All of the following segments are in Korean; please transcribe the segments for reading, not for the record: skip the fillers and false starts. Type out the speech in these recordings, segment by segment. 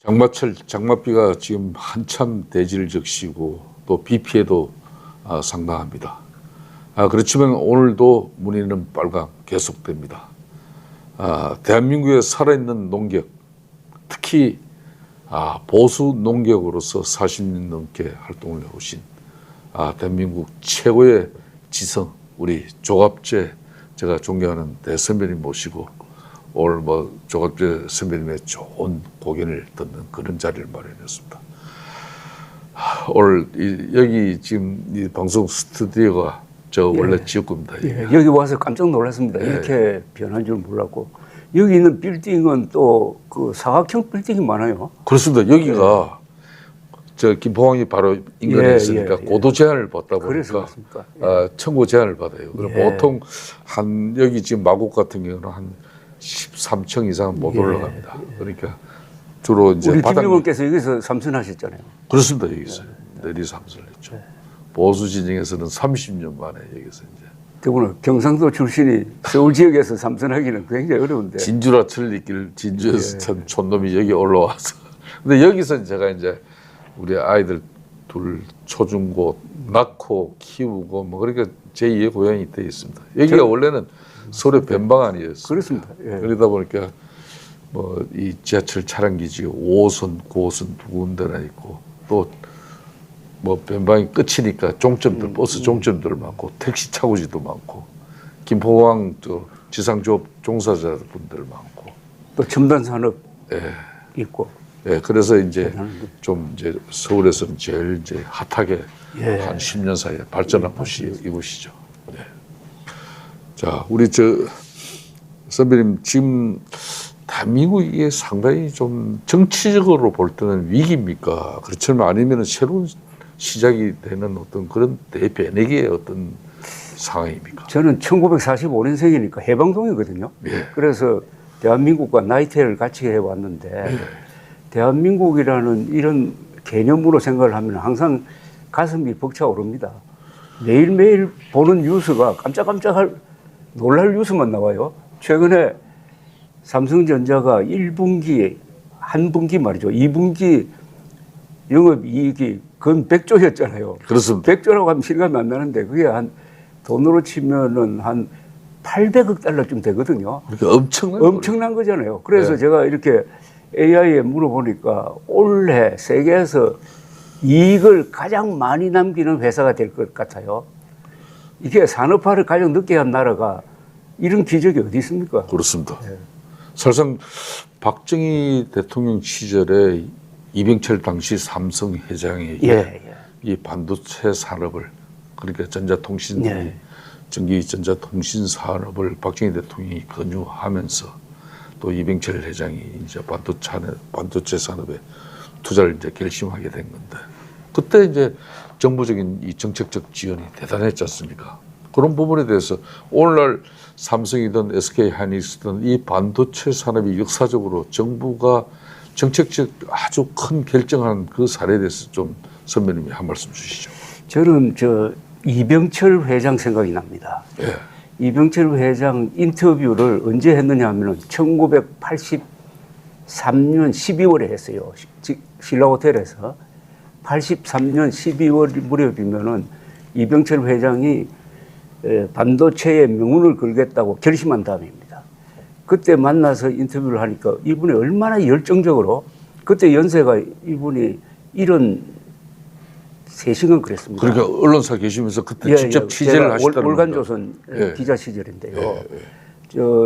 장마철, 장맛비가 지금 한참 대지를 적시고 또 비 피해도 상당합니다. 그렇지만 오늘도 문의는 빨강 계속됩니다. 대한민국에 살아있는 농격, 특히 보수 농격으로서 40년 넘게 활동을 해오신 대한민국 최고의 지성, 우리 조갑재, 제가 존경하는 대선배님 모시고 오늘 조갑재 선배님의 좋은 고견을 듣는 그런 자리를 마련했습니다. 오늘 여기 지금 이 방송 스튜디오가 저 원래 지역구입니다. 예, 여기 와서 깜짝 놀랐습니다. 이렇게 변한 줄 몰랐고 여기 있는 빌딩은 또 그 사각형 빌딩이 많아요. 그렇습니다. 여기가 저 김포항이 바로 인근에 있으니까 고도 제한을 받다 보니까 청구 제한을 받아요. 그럼 보통 한 여기 지금 마곡 같은 경우는 한 13층 이상은 못 올라갑니다. 그러니까 주로 이제 우리 김용원께서 여기서 삼선하셨잖아요. 그렇습니다. 여기서 내리 삼선을 했죠. 보수 진영에서는 30년 만에 여기서 이제. 더구나 경상도 출신이 서울 지역에서 삼선하기는 굉장히 어려운데. 진주라 천리길 진주에서 참 촌놈이 여기 올라와서. 근데 여기서 제가 이제 우리 아이들 둘 초중고 낳고 키우고 그러니까 제2의 고향이 되어 있습니다. 여기가 원래는 서울의 변방안이었어요. 그렇습니다. 그러다 보니까 이 지하철 차량 기지가 5호선, 9호선 두 군데나 있고 또 변방이 끝이니까 종점들, 버스 종점들 많고 택시 차고지도 많고 김포항 지상조업 종사자분들 많고 또 첨단 산업 있고. 그래서 이제 좀 이제 서울에서는 제일 이제 핫하게 한 10년 사이에 발전한 곳이 이곳이죠. 자, 우리 선배님 지금 대한민국이 상당히 좀 정치적으로 볼 때는 위기입니까? 그렇지만 아니면 새로운 시작이 되는 어떤 그런 대변혁의 어떤 상황입니까? 저는 1945년생이니까 해방동이거든요. 그래서 대한민국과 나이테를 같이 해왔는데 대한민국이라는 이런 개념으로 생각을 하면 항상 가슴이 벅차오릅니다. 매일매일 보는 뉴스가 깜짝깜짝 놀랄 뉴스만 나와요. 최근에 삼성전자가 1분기, 한 분기 말이죠. 2분기 영업이익이 건 100조였잖아요. 그렇습니다. 100조라고 하면 실감이 안 나는데 그게 한 돈으로 치면은 한 800억 달러쯤 되거든요. 그러니까 엄청난 거잖아요. 그래서 제가 이렇게 AI에 물어보니까 올해 세계에서 이익을 가장 많이 남기는 회사가 될 것 같아요. 이게 산업화를 가장 늦게 한 나라가 이런 기적이 어디 있습니까? 그렇습니다. 사실상 박정희 대통령 시절에 이병철 당시 삼성 회장이 이 반도체 산업을 그러니까 전자통신, 전기 전자통신 산업을 박정희 대통령이 권유하면서 또 이병철 회장이 이제 반도체 산업에 투자를 이제 결심하게 된 건데 그때 이제 정부적인 이 정책적 지원이 대단했지 않습니까? 그런 부분에 대해서 오늘날 삼성이든 SK하이닉스든 이 반도체 산업이 역사적으로 정부가 정책적 아주 큰 결정한 그 사례에 대해서 좀 선배님이 한 말씀 주시죠. 저는 이병철 회장 생각이 납니다. 이병철 회장 인터뷰를 언제 했느냐 하면 1983년 12월에 했어요. 신라호텔에서. 83년 12월 무렵이면은 이병철 회장이 반도체의 명운을 걸겠다고 결심한 다음입니다. 그때 만나서 인터뷰를 하니까 이분이 얼마나 열정적으로 그때 연세가 이분이 73시간 그랬습니다. 그러니까 언론사 계시면서 그때 직접 취재를 하셨다는 월간조선 기자 시절인데요.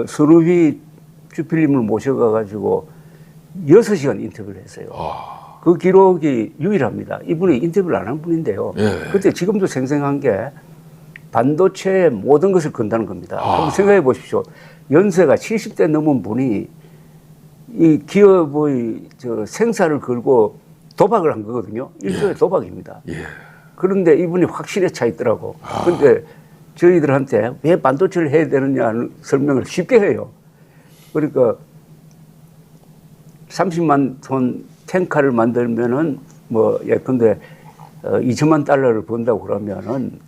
선우휘 주필님을 모셔가지고 6시간 인터뷰를 했어요. 그 기록이 유일합니다. 이분이 인터뷰를 안 한 분인데요. 그때 지금도 생생한 게 반도체의 모든 것을 건다는 겁니다. 한번 생각해 보십시오. 연세가 70대 넘은 분이 이 기업의 생사를 걸고 도박을 한 거거든요. 일종의 도박입니다. 그런데 이분이 확실히 차 있더라고. 그런데 저희들한테 왜 반도체를 해야 되느냐 하는 설명을 쉽게 해요. 그러니까 30만 톤 탱카를 만들면은 예컨대 2천만 달러를 번다고 그러면은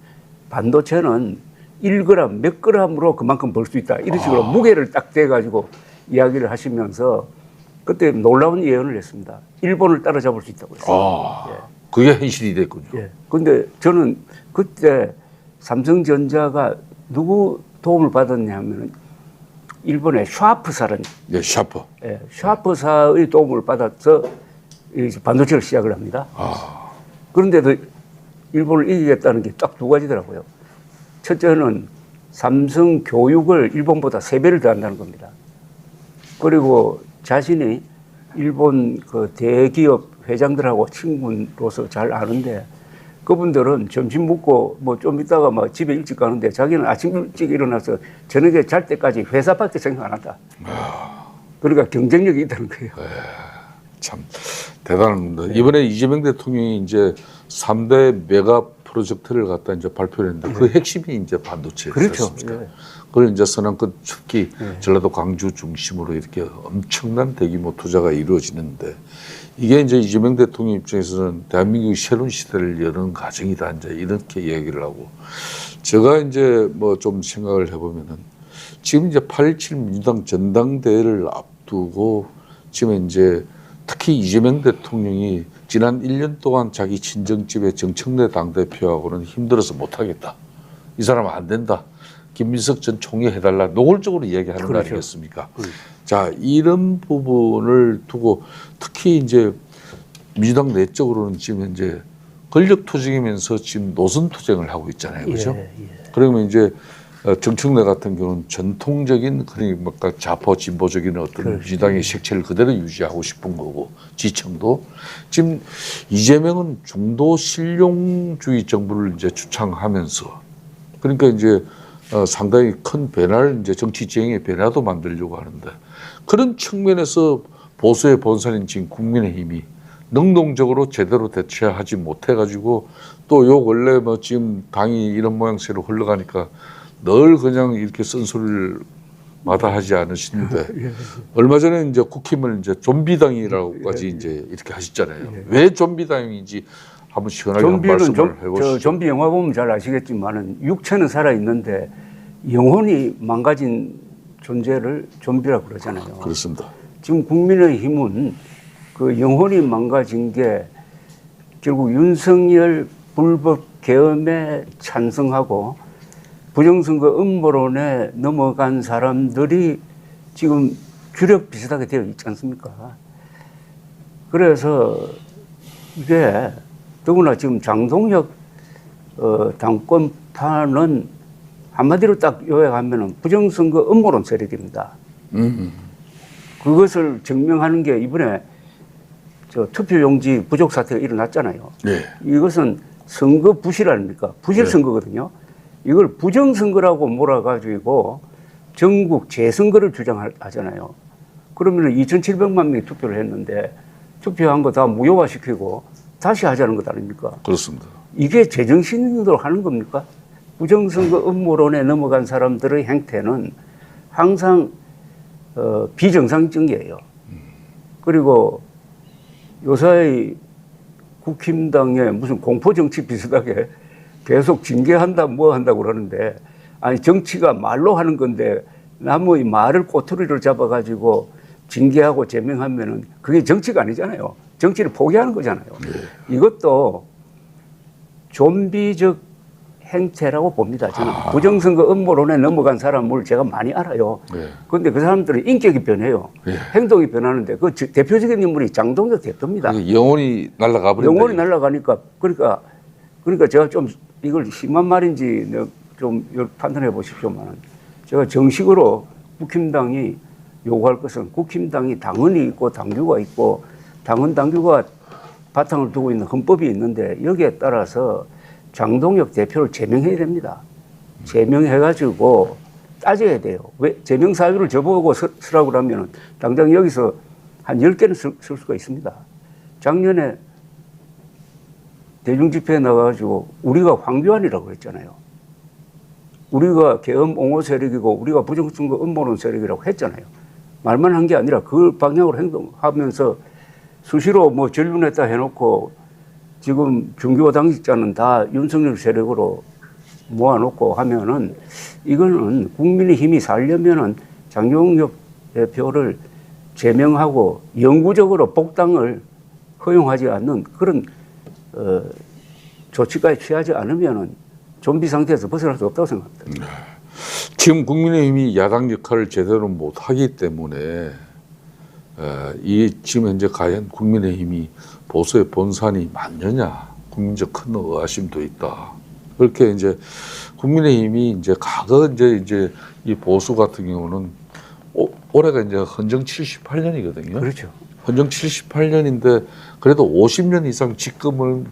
반도체는 1g 몇 g으로 그만큼 벌 수 있다. 이런 식으로 무게를 딱 대가지고 이야기를 하시면서 그때 놀라운 예언을 했습니다. 일본을 따라잡을 수 있다고 했어요. 아, 예. 그게 현실이 됐군요. 예. 근데 저는 그때 삼성전자가 누구 도움을 받았냐면 일본의 샤프사라는 예, 샤프. 예, 샤프사의 도움을 받아서 이 반도체를 시작을 합니다. 아, 그런데도 일본을 이기겠다는 게 딱 두 가지더라고요. 첫째는 삼성 교육을 일본보다 3배를 더 한다는 겁니다. 그리고 자신이 일본 그 대기업 회장들하고 친구로서 잘 아는데 그분들은 점심 먹고 뭐 좀 있다가 막 집에 일찍 가는데 자기는 아침 일찍 일어나서 저녁에 잘 때까지 회사밖에 생각 안 한다. 그러니까 경쟁력이 있다는 거예요. 참 대단합니다. 이번에 이재명 대통령이 이제 3대 메가 프로젝트를 갖다 이제 발표를 했는데 그 핵심이 이제 반도체였습니까? 그렇죠. 예. 그걸 이제 선안권 특히 전라도 광주 중심으로 이렇게 엄청난 대규모 투자가 이루어지는데 이게 이제 이재명 대통령 입장에서는 대한민국의 새로운 시대를 여는 과정이다 이제 이렇게 이야기를 하고 제가 이제 뭐 좀 생각을 해보면은 지금 이제 8.17 민주당 전당대회를 앞두고 지금 이제 특히 이재명 대통령이 지난 1년 동안 자기 친정집의 정청래 당대표하고는 힘들어서 못하겠다. 이 사람은 안 된다. 김민석 전 총리 해달라. 노골적으로 이야기하는 거 그렇죠. 아니겠습니까? 자, 이런 부분을 두고 특히 이제 민주당 내적으로는 지금 현재 권력 투쟁이면서 지금 노선 투쟁을 하고 있잖아요. 그렇죠? 예, 예. 그러면 이제 정청래 같은 경우는 전통적인 그러니까 좌파 진보적인 어떤 그렇죠. 민주당의 색채를 그대로 유지하고 싶은 거고 지청도 지금 이재명은 중도 실용주의 정부를 이제 주창하면서 그러니까 이제 상당히 큰 변화를 이제 정치 지형의 변화도 만들려고 하는데 그런 측면에서 보수의 본산인 지금 국민의힘이 능동적으로 제대로 대처하지 못해가지고 또 요 원래 뭐 지금 당이 이런 모양새로 흘러가니까 늘 그냥 이렇게 쓴소리를 마다하지 않으시는데 얼마 전에 이제 국힘을 이제 좀비당이라고까지 이제 이렇게 하셨잖아요. 왜 좀비당인지 한번 시원하게 한 말씀을 해보시죠. 좀비 영화 보면 잘 아시겠지만은 육체는 살아 있는데 영혼이 망가진 존재를 좀비라고 그러잖아요. 그렇습니다. 지금 국민의힘은 그 영혼이 망가진 게 결국 윤석열 불법 계엄에 찬성하고 부정선거 음모론에 넘어간 사람들이 지금 주력 비슷하게 되어 있지 않습니까? 그래서 이게 더구나 지금 장동혁 당권파는 한마디로 딱 요약하면 부정선거 음모론 세력입니다. 그것을 증명하는 게 이번에 저 투표용지 부족 사태가 일어났잖아요. 네. 이것은 선거 부실 아닙니까? 부실 선거거든요. 이걸 부정선거라고 몰아가지고 전국 재선거를 주장하잖아요. 그러면 2,700만 명이 투표를 했는데 투표한 거 다 무효화시키고 다시 하자는 것 아닙니까? 그렇습니다. 이게 제정신으로 하는 겁니까? 부정선거 음모론에 넘어간 사람들의 행태는 항상 비정상적이에요. 그리고 요사이 국힘당에 무슨 공포정치 비슷하게 계속 징계한다 뭐 한다고 그러는데 아니 정치가 말로 하는 건데 남의 말을 꼬투리를 잡아가지고 징계하고 제명하면은 그게 정치가 아니잖아요. 정치를 포기하는 거잖아요. 이것도 좀비적 행태라고 봅니다. 저는 부정선거 음모론에 넘어간 사람을 제가 많이 알아요. 그런데 그 사람들은 인격이 변해요. 행동이 변하는데 그 대표적인 인물이 장동혁 대표입니다. 영혼이 날아가 버린다. 영혼이 날아가니까 그러니까 제가 좀 이걸 심한 말인지 좀 판단해 보십시오만 제가 정식으로 국힘당이 요구할 것은 국힘당이 당헌이 있고 당규가 있고 당헌 당규가 바탕을 두고 있는 헌법이 있는데 여기에 따라서 장동혁 대표를 제명해야 됩니다. 제명해가지고 따져야 돼요. 왜 제명 사유를 저보고 쓰라고 그러면 당장 여기서 한 10개는 쓸 수가 있습니다. 작년에 대중집회에 나가가지고 우리가 황교안이라고 했잖아요. 우리가 계엄 옹호 세력이고 우리가 부정선거 음모론 세력이라고 했잖아요. 말만 한 게 아니라 그 방향으로 행동하면서 수시로 뭐 전륜했다 해놓고 지금 중교 당직자는 다 윤석열 세력으로 모아놓고 하면은 이거는 국민의 힘이 살려면은 장동혁 대표를 제명하고 영구적으로 복당을 허용하지 않는 그런 조치까지 취하지 않으면은 좀비 상태에서 벗어날 수 없다고 생각합니다. 지금 국민의힘이 야당 역할을 제대로 못하기 때문에 이 지금 현재 과연 국민의힘이 보수의 본산이 맞느냐 국민적 큰 의아심도 있다. 그렇게 이제 국민의힘이 이제 과거 이제 이 보수 같은 경우는 올해가 이제 헌정 78년이거든요. 그렇죠. 헌정 78년인데 그래도 50년 이상 집권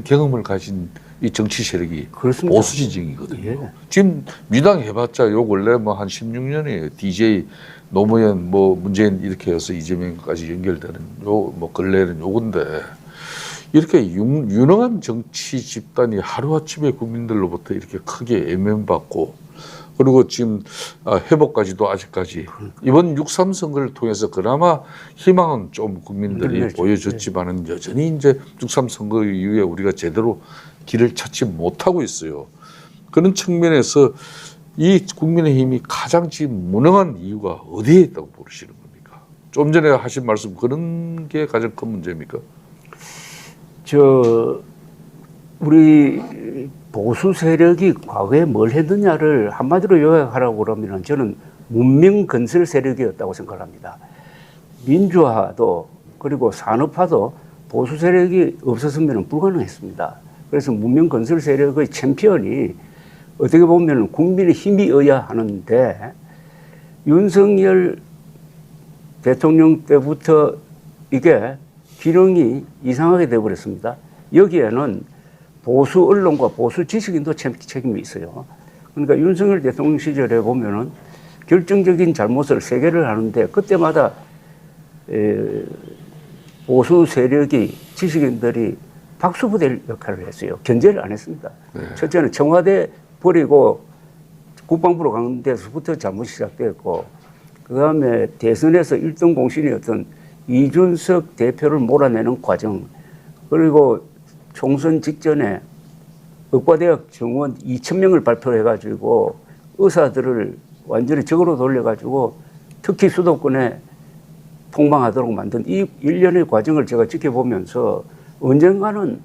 경험을 가진 이 정치 세력이 그렇습니다. 보수 지정이거든요. 예. 지금 민당 해봤자 요 원래 뭐 한 16년이에요. DJ 노무현 뭐 문재인 이렇게 해서 이재명까지 연결되는 요 뭐 근래는 요건데 이렇게 유능한 정치 집단이 하루아침에 국민들로부터 이렇게 크게 외면받고 그리고 지금 회복까지도 아직까지 이번 6.3 선거를 통해서 그나마 희망은 좀 국민들이 보여줬지만은 여전히 이제 6.3 선거 이후에 우리가 제대로 길을 찾지 못하고 있어요. 그런 측면에서 이 국민의힘이 가장 지금 무능한 이유가 어디에 있다고 보시는 겁니까? 좀 전에 하신 말씀 그런 게 가장 큰 문제입니까? 우리 보수 세력이 과거에 뭘 했느냐를 한마디로 요약하라고 그러면 저는 문명 건설 세력이었다고 생각합니다. 민주화도 그리고 산업화도 보수 세력이 없었으면 불가능했습니다. 그래서 문명 건설 세력의 챔피언이 어떻게 보면 국민의 힘이어야 하는데 윤석열 대통령 때부터 이게 기능이 이상하게 되어버렸습니다. 여기에는 보수 언론과 보수 지식인도 책임이 있어요. 그러니까 윤석열 대통령 시절에 보면은 결정적인 잘못을 3개를 하는데 그때마다 보수 세력이 지식인들이 박수부대 역할을 했어요. 견제를 안 했습니다. 네. 첫째는 청와대 버리고 국방부로 가는 데서부터 잘못이 시작됐고 그다음에 대선에서 1등 공신이었던 이준석 대표를 몰아내는 과정 그리고 총선 직전에 의과대학 정원 2,000명을 발표해가지고 의사들을 완전히 적으로 돌려가지고 특히 수도권에 폭망하도록 만든 이 일련의 과정을 제가 지켜보면서 언젠가는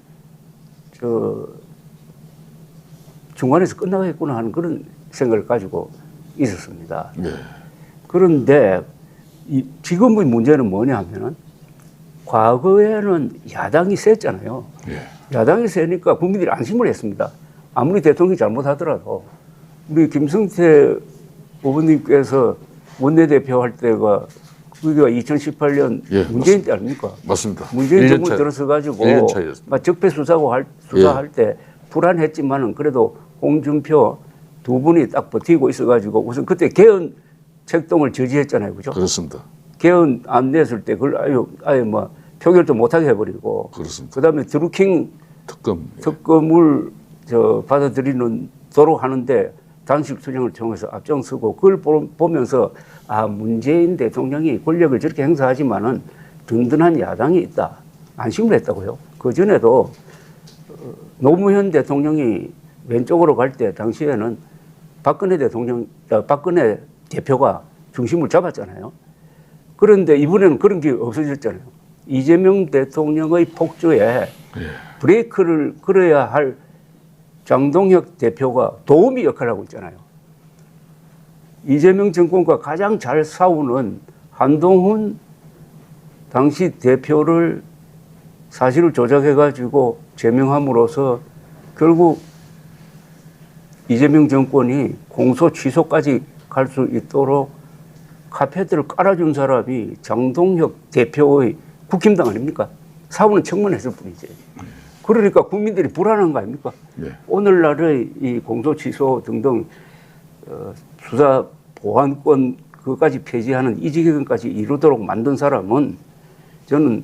중간에서 끝나겠구나 하는 그런 생각을 가지고 있었습니다. 네. 그런데 지금의 문제는 뭐냐 하면은 과거에는 야당이 셌잖아요. 네. 야당이 세니까 국민들이 안심을 했습니다. 아무리 대통령이 잘못하더라도 우리 김성태 후보님께서 원내대표 할 때가 그게 2018년 예, 문재인 때 아닙니까? 맞습니다. 문재인 정부 들어서 가지고 적폐 수사할 때 불안했지만은 그래도 홍준표 두 분이 딱 버티고 있어가지고 우선 그때 개헌 책동을 저지했잖아요, 그죠? 그렇습니다. 개헌 안 냈을 때 그걸 아예 뭐 표결도 못하게 해버리고. 그렇습니다. 그다음에 드루킹 특검을 받아들이는 도록 하는데 단식 투쟁을 통해서 앞장서고 그걸 보면서 문재인 대통령이 권력을 저렇게 행사하지만은 든든한 야당이 있다. 안심을 했다고요. 그 전에도 노무현 대통령이 왼쪽으로 갈 때 당시에는 박근혜 대표가 중심을 잡았잖아요. 그런데 이번에는 그런 게 없어졌잖아요. 이재명 대통령의 폭주에 브레이크를 걸어야 할 장동혁 대표가 도우미 역할을 하고 있잖아요. 이재명 정권과 가장 잘 싸우는 한동훈 당시 대표를 사실을 조작해가지고 제명함으로써 결국 이재명 정권이 공소 취소까지 갈 수 있도록 카페들을 깔아준 사람이 장동혁 대표의 국힘당 아닙니까? 사후는 청문했을 뿐이지. 그러니까 국민들이 불안한 거 아닙니까? 네. 오늘날의 이 공소 취소 등등 수사 보안권 그것까지 폐지하는 이 지경까지 이루도록 만든 사람은 저는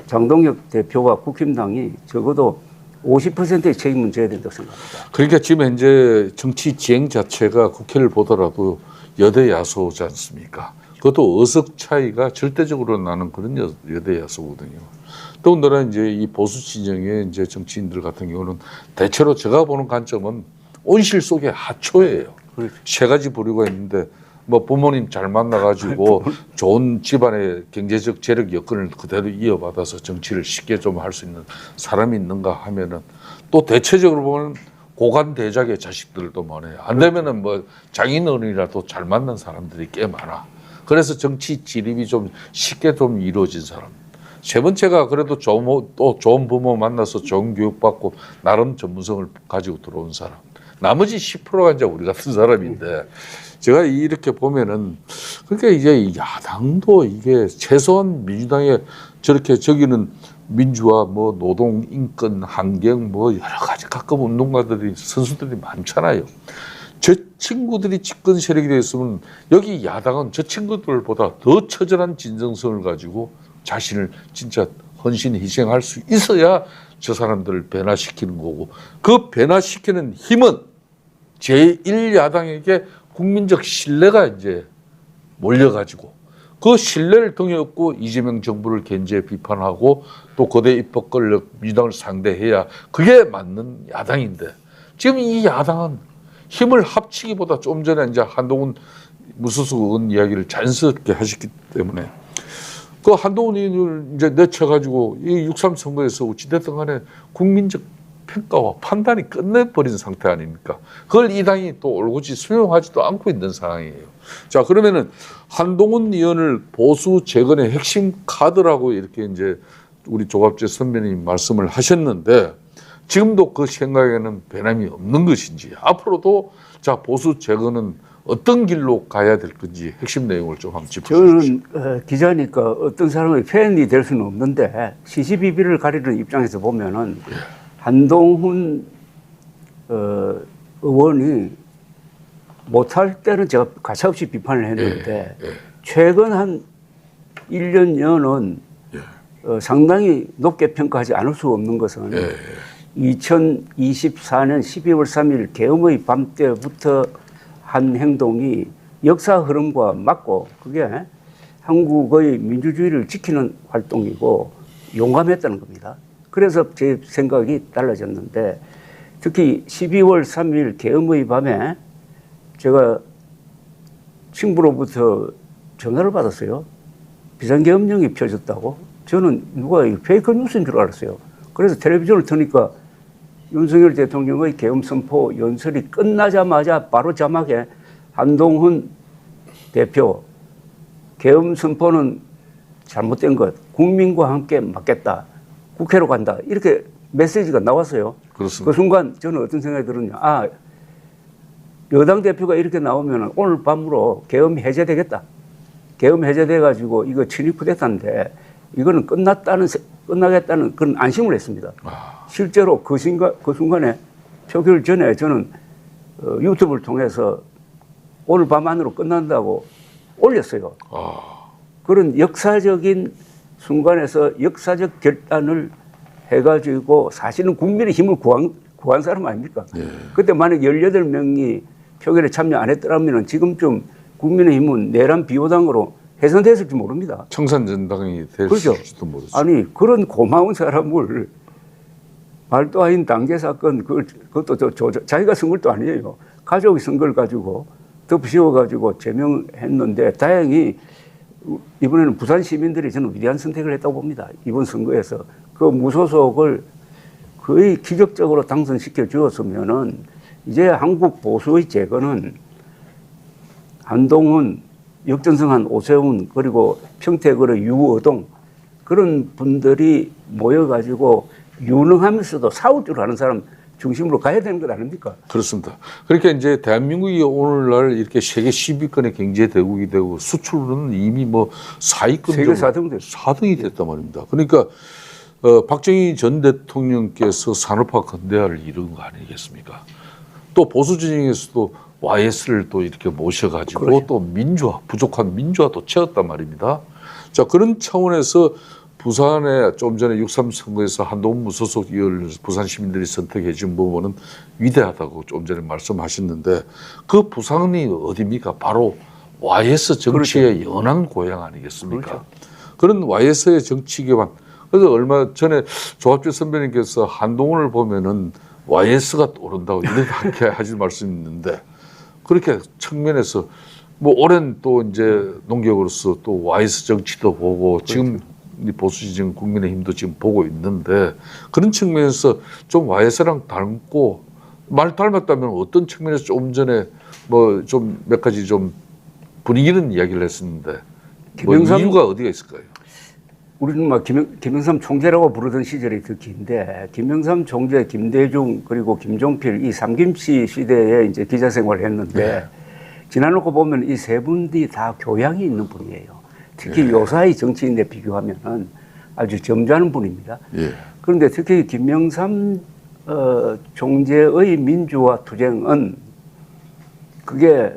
장동혁 대표와 국힘당이 적어도 50%의 책임은 져야 된다고 생각합니다. 그러니까 지금 현재 정치 지행 자체가 국회를 보더라도 여대 야소지 않습니까? 그것도 의석 차이가 절대적으로 나는 그런 여대 야소거든요. 더군다나 이제 이 보수 진영의 이제 정치인들 같은 경우는 대체로 제가 보는 관점은 온실 속의 하초예요. 세 가지 부류가 있는데 뭐 부모님 잘 만나가지고 좋은 집안의 경제적 재력 여건을 그대로 이어받아서 정치를 쉽게 좀 할 수 있는 사람이 있는가 하면은 또 대체적으로 보면 고관대작의 자식들도 많아요. 안 되면은 뭐 장인어른이라도 잘 만난 사람들이 꽤 많아. 그래서 정치 진입이 좀 쉽게 좀 이루어진 사람. 세 번째가 그래도 또 좋은 부모 만나서 좋은 교육 받고 나름 전문성을 가지고 들어온 사람. 나머지 10%가 이제 우리 같은 사람인데 제가 이렇게 보면은 그러니까 이제 야당도 이게 최소한 민주당에 저렇게 저기는 민주화 뭐 노동 인권 환경 뭐 여러 가지 각급 운동가들이 선수들이 많잖아요. 저 친구들이 집권 세력이 됐으면 여기 야당은 저 친구들보다 더 처절한 진정성을 가지고 자신을 진짜 헌신 희생할 수 있어야 저 사람들을 변화시키는 거고 그 변화시키는 힘은 제1야당에게 국민적 신뢰가 이제 몰려가지고 그 신뢰를 등에 업고 이재명 정부를 견제 비판하고 또 거대 입법 권력 민주당을 상대해야 그게 맞는 야당인데 지금 이 야당은 힘을 합치기보다 좀 전에 이제 한동훈 무소속 의원 이야기를 자연스럽게 하셨기 때문에 그 한동훈 의원을 이제 내쳐가지고 이 6.3 선거에서 어찌됐든 간에 국민적 평가와 판단이 끝내버린 상태 아닙니까? 그걸 이 당이 또 올곧이 수용하지도 않고 있는 상황이에요. 자, 그러면은 한동훈 의원을 보수 재건의 핵심 카드라고 이렇게 이제 우리 조갑재 선배님 말씀을 하셨는데 지금도 그 생각에는 변함이 없는 것인지 앞으로도 자, 보수 재건은 어떤 길로 가야 될 건지 핵심 내용을 좀 한번 짚어주십시오. 저는 기자니까 어떤 사람의 팬이 될 수는 없는데 시시비비를 가리는 입장에서 보면은 한동훈 의원이 못할 때는 제가 가차없이 비판을 했는데 최근 한 1년 년은 상당히 높게 평가하지 않을 수 없는 것은 2024년 12월 3일 계엄의 밤 때부터 한 행동이 역사 흐름과 맞고 그게 한국의 민주주의를 지키는 활동이고 용감했다는 겁니다. 그래서 제 생각이 달라졌는데 특히 12월 3일 계엄의 밤에 제가 친구로부터 전화를 받았어요. 비상계엄령이 펴졌다고. 저는 누가 페이크 뉴스인 줄 알았어요. 그래서 텔레비전을 트니까 윤석열 대통령의 계엄 선포 연설이 끝나자마자 바로 자막에 한동훈 대표 계엄 선포는 잘못된 것, 국민과 함께 맞겠다, 국회로 간다 이렇게 메시지가 나왔어요. 그렇습니다. 그 순간 저는 어떤 생각이 들었냐, 여당 대표가 이렇게 나오면 오늘 밤으로 계엄이 해제되겠다. 계엄 해제돼가지고 이거 친위 쿠데타인데 이거는 끝나겠다는 그런 안심을 했습니다. 실제로 그 순간에 표결 전에 저는 유튜브를 통해서 오늘 밤 안으로 끝난다고 올렸어요. 그런 역사적인 순간에서 역사적 결단을 해가지고 사실은 국민의 힘을 구한 사람 아닙니까? 그때 만약 18명이 표결에 참여 안 했더라면 지금쯤 국민의힘은 내란 비호당으로 해산됐을지 모릅니다. 청산전당이 됐을지도 그렇죠. 모르죠. 아니 그런 고마운 사람을 말도 아닌 당제 사건 그것도 자기가 쓴 것도 아니에요. 가족이 쓴 걸 가지고 덮씌워가지고 제명했는데 다행히 이번에는 부산 시민들이 저는 위대한 선택을 했다고 봅니다. 이번 선거에서 그 무소속을 거의 기적적으로 당선시켜 주었으면은 이제 한국 보수의 재건은 한동훈, 역전성한 오세훈 그리고 평택의 유어동 그런 분들이 모여가지고 유능하면서도 싸울 줄 아는 사람 중심으로 가야 되는 것 아닙니까? 그렇습니다. 그러니까 이제 대한민국이 오늘날 이렇게 세계 10위권의 경제 대국이 되고 수출은 이미 뭐 4위권 세계 4등 됐어요. 4등이 됐단 말입니다. 그러니까 박정희 전 대통령께서 산업화 근대화를 이룬 거 아니겠습니까? 또 보수 진영에서도 YS를 또 이렇게 모셔가지고 그렇죠. 또 민주화, 부족한 민주화도 채웠단 말입니다. 자, 그런 차원에서 부산에 좀 전에 6.3 선거에서 한동훈 무소속 의원을 부산 시민들이 선택해 준 부분은 위대하다고 좀 전에 말씀하셨는데 그 부산이 어디입니까? 바로 YS 정치의 그렇죠. 연안 고향 아니겠습니까? 그렇죠. 그런 YS의 정치 기반. 그래서 얼마 전에 조합재 선배님께서 한동훈을 보면은 YS가 오른다고 이렇게 하실 말씀이 있는데 그렇게 측면에서 뭐 오랜 또 이제 농객으로서 또 YS 정치도 보고 지금 이 보수 지정 국민의힘도 지금 보고 있는데 그런 측면에서 좀 YS랑 닮고 말 닮았다면 어떤 측면에서 조금 전에 뭐 좀 몇 가지 좀 분위기는 이야기를 했었는데 뭐 이유가 어디가 있을까요? 우리는 막 김영삼 총재라고 부르던 시절이 더 긴데 김영삼 총재, 김대중 그리고 김종필 이 삼김치 시대에 이제 기자 생활을 했는데 지나놓고 보면 이 세 분이 다 교양이 있는 분이에요. 특히 요사이 정치인에 비교하면은 아주 점잖은 분입니다. 그런데 특히 김영삼 총재의 민주화 투쟁은 그게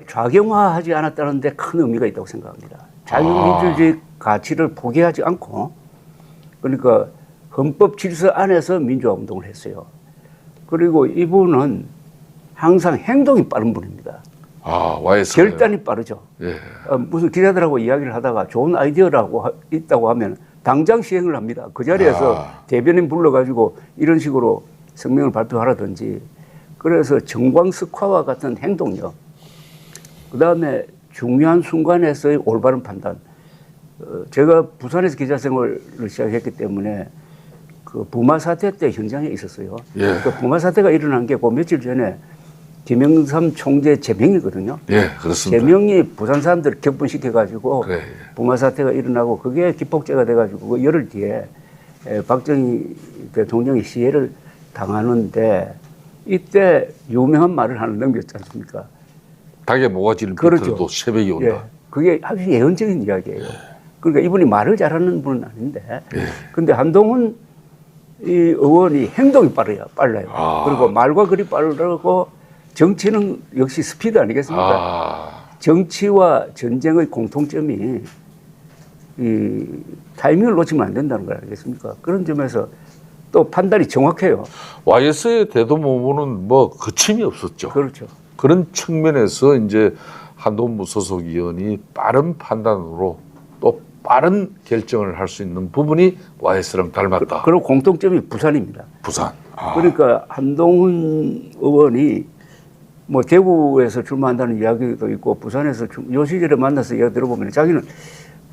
좌경화하지 않았다는 데 큰 의미가 있다고 생각합니다. 자유민주주의 가치를 포기하지 않고 그러니까 헌법 질서 안에서 민주화 운동을 했어요. 그리고 이분은 항상 행동이 빠른 분입니다. YS 결단이 빠르죠. 무슨 기자들하고 이야기를 하다가 좋은 아이디어라고 있다고 하면 당장 시행을 합니다. 그 자리에서 대변인 불러가지고 이런 식으로 성명을 발표하라든지 그래서 정광석화와 같은 행동력 그다음에 중요한 순간에서의 올바른 판단. 제가 부산에서 기자 생활을 시작했기 때문에 그 부마 사태 때 현장에 있었어요. 그 부마 사태가 일어난 게 그 며칠 전에 김영삼 총재 제명이거든요. 그렇습니다. 제명이 부산 사람들을 격분시켜가지고 부마 사태가 일어나고 그게 기폭제가 돼가지고 그 열흘 뒤에 박정희 대통령이 시해를 당하는데 이때 유명한 말을 하나 넘겼지 않습니까? 닭에 모가지를 비틀어도 새벽이 온다. 그게 아주 예언적인 이야기예요. 그러니까 이분이 말을 잘하는 분은 아닌데 근데 한동훈 이 의원이 행동이 빨라요. 그리고 말과 글이 빠르고 정치는 역시 스피드 아니겠습니까? 정치와 전쟁의 공통점이 이 타이밍을 놓치면 안 된다는 거 아니겠습니까? 그런 점에서 또 판단이 정확해요. YS의 대도모모는 뭐 거침이 없었죠. 그렇죠. 그런 측면에서 이제 한동훈 무소속 의원이 빠른 판단으로 또 빠른 결정을 할 수 있는 부분이 YS랑 닮았다. 그리고 공통점이 부산입니다. 부산. 그러니까 한동훈 의원이 뭐 대구에서 출마한다는 이야기도 있고 부산에서 요 시절에 만나서 이야기 들어보면 자기는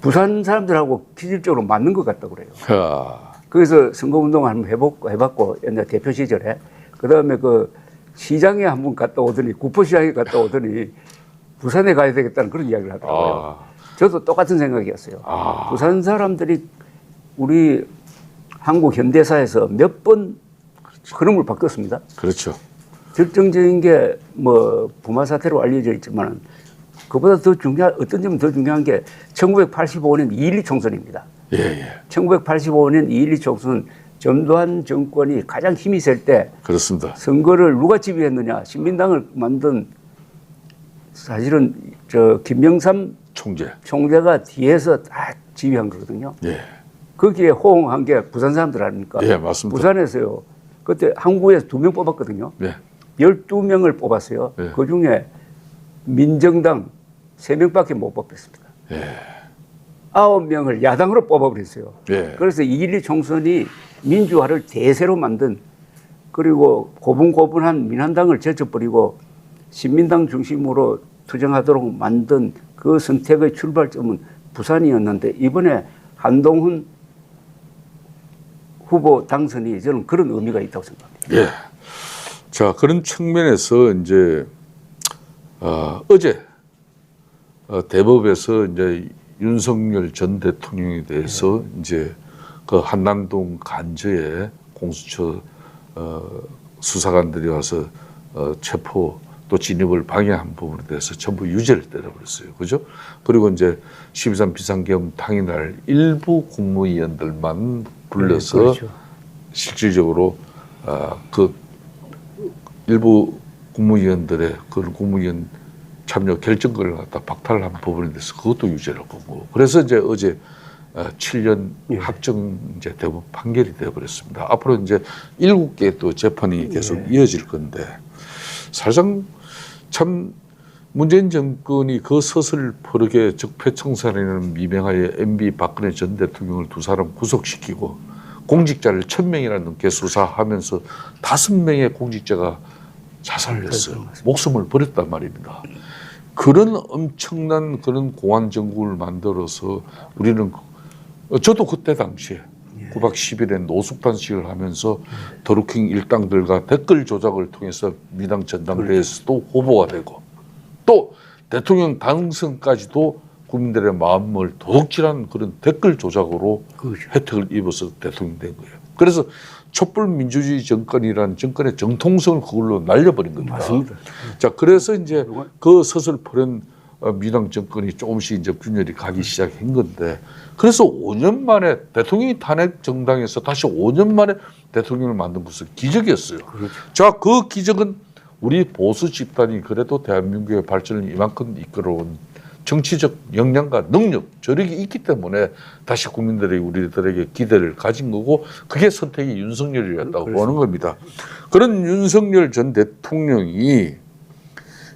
부산 사람들하고 기질적으로 맞는 것 같다고 그래요. 그래서 선거운동 한번 해봤고 옛날 대표 시절에 그다음에 그 시장에 한번 갔다 오더니 구포시장에 갔다 오더니 부산에 가야 되겠다는 그런 이야기를 하더라고요. 저도 똑같은 생각이었어요. 부산 사람들이 우리 한국 현대사에서 몇 번 흐름을 바꿨습니다. 그렇죠. 결정적인 게 뭐 부마 사태로 알려져 있지만 그보다 더 어떤 점은 더 중요한 게 1985년 2.12 총선입니다. 1985년 2.12 총선 전두환 정권이 가장 힘이 셀 때 그렇습니다. 선거를 누가 지휘했느냐? 신민당을 만든 사실은 저 김영삼 총재가 뒤에서 다 지휘한 거거든요. 거기에 호응한 게 부산 사람들 아닙니까? 맞습니다. 부산에서요. 그때 항구에서 2명 뽑았거든요. 12명을 뽑았어요. 그 중에 민정당 3명밖에 못 뽑혔습니다. 9명을 야당으로 뽑아버렸어요. 그래서 2.12 총선이 민주화를 대세로 만든 그리고 고분고분한 민한당을 제쳐버리고 신민당 중심으로 투쟁하도록 만든 그 선택의 출발점은 부산이었는데 이번에 한동훈 후보 당선이 저는 그런 의미가 있다고 생각합니다. 자, 그런 측면에서 이제 어제 대법에서 이제 윤석열 전 대통령에 대해서 이제 그 한남동 간저에 공수처 수사관들이 와서 체포 또 진입을 방해한 부분에 대해서 전부 유죄를 때려버렸어요. 그죠? 그리고 이제 12.3 비상계엄 당일날 일부 국무위원들만 불러서 실질적으로 그 일부 국무위원들의 그 국무위원 참여 결정권을 갖다 박탈한 부분에 대해서 그것도 유죄를 거고 그래서 이제 어제 7년 확정 이제 대법 판결이 되어버렸습니다. 앞으로 이제 7개 또 재판이 계속 이어질 건데 사실상 참 문재인 정권이 그 서슬 포르게 적폐청산이라는 미명하에 MB 박근혜 전 대통령을 2사람 구속시키고 공직자를 1,000명이나 넘게 수사하면서 5명의 공직자가 자살을 했어요. 목숨을 버렸단 말입니다. 그런 엄청난 그런 공안 정국을 만들어서 우리는 저도 그때 당시에 9박 10일에 노숙단식을 하면서 더루킹 일당들과 댓글 조작을 통해서 민당 전당대회에서도 후보가 되고 또 대통령 당선까지도 국민들의 마음을 도둑질한 그런 댓글 조작으로 그렇죠. 혜택을 입어서 대통령이 된 거예요. 그래서 촛불 민주주의 정권이라는 정권의 정통성을 그걸로 날려버린 겁니다. 맞습니다. 자, 그래서 이제 그 서슬퍼런 민당 정권이 조금씩 이제 균열이 가기 시작한 건데, 그래서 5년 만에 대통령이 탄핵 정당에서 다시 5년 만에 대통령을 만든 것은 기적이었어요. 그렇죠. 자, 그 기적은 우리 보수 집단이 그래도 대한민국의 발전을 이만큼 이끌어온 정치적 역량과 능력, 저력이 있기 때문에 다시 국민들이 우리들에게 기대를 가진 거고, 그게 선택이 윤석열이었다고 보는 겁니다. 그런 윤석열 전 대통령이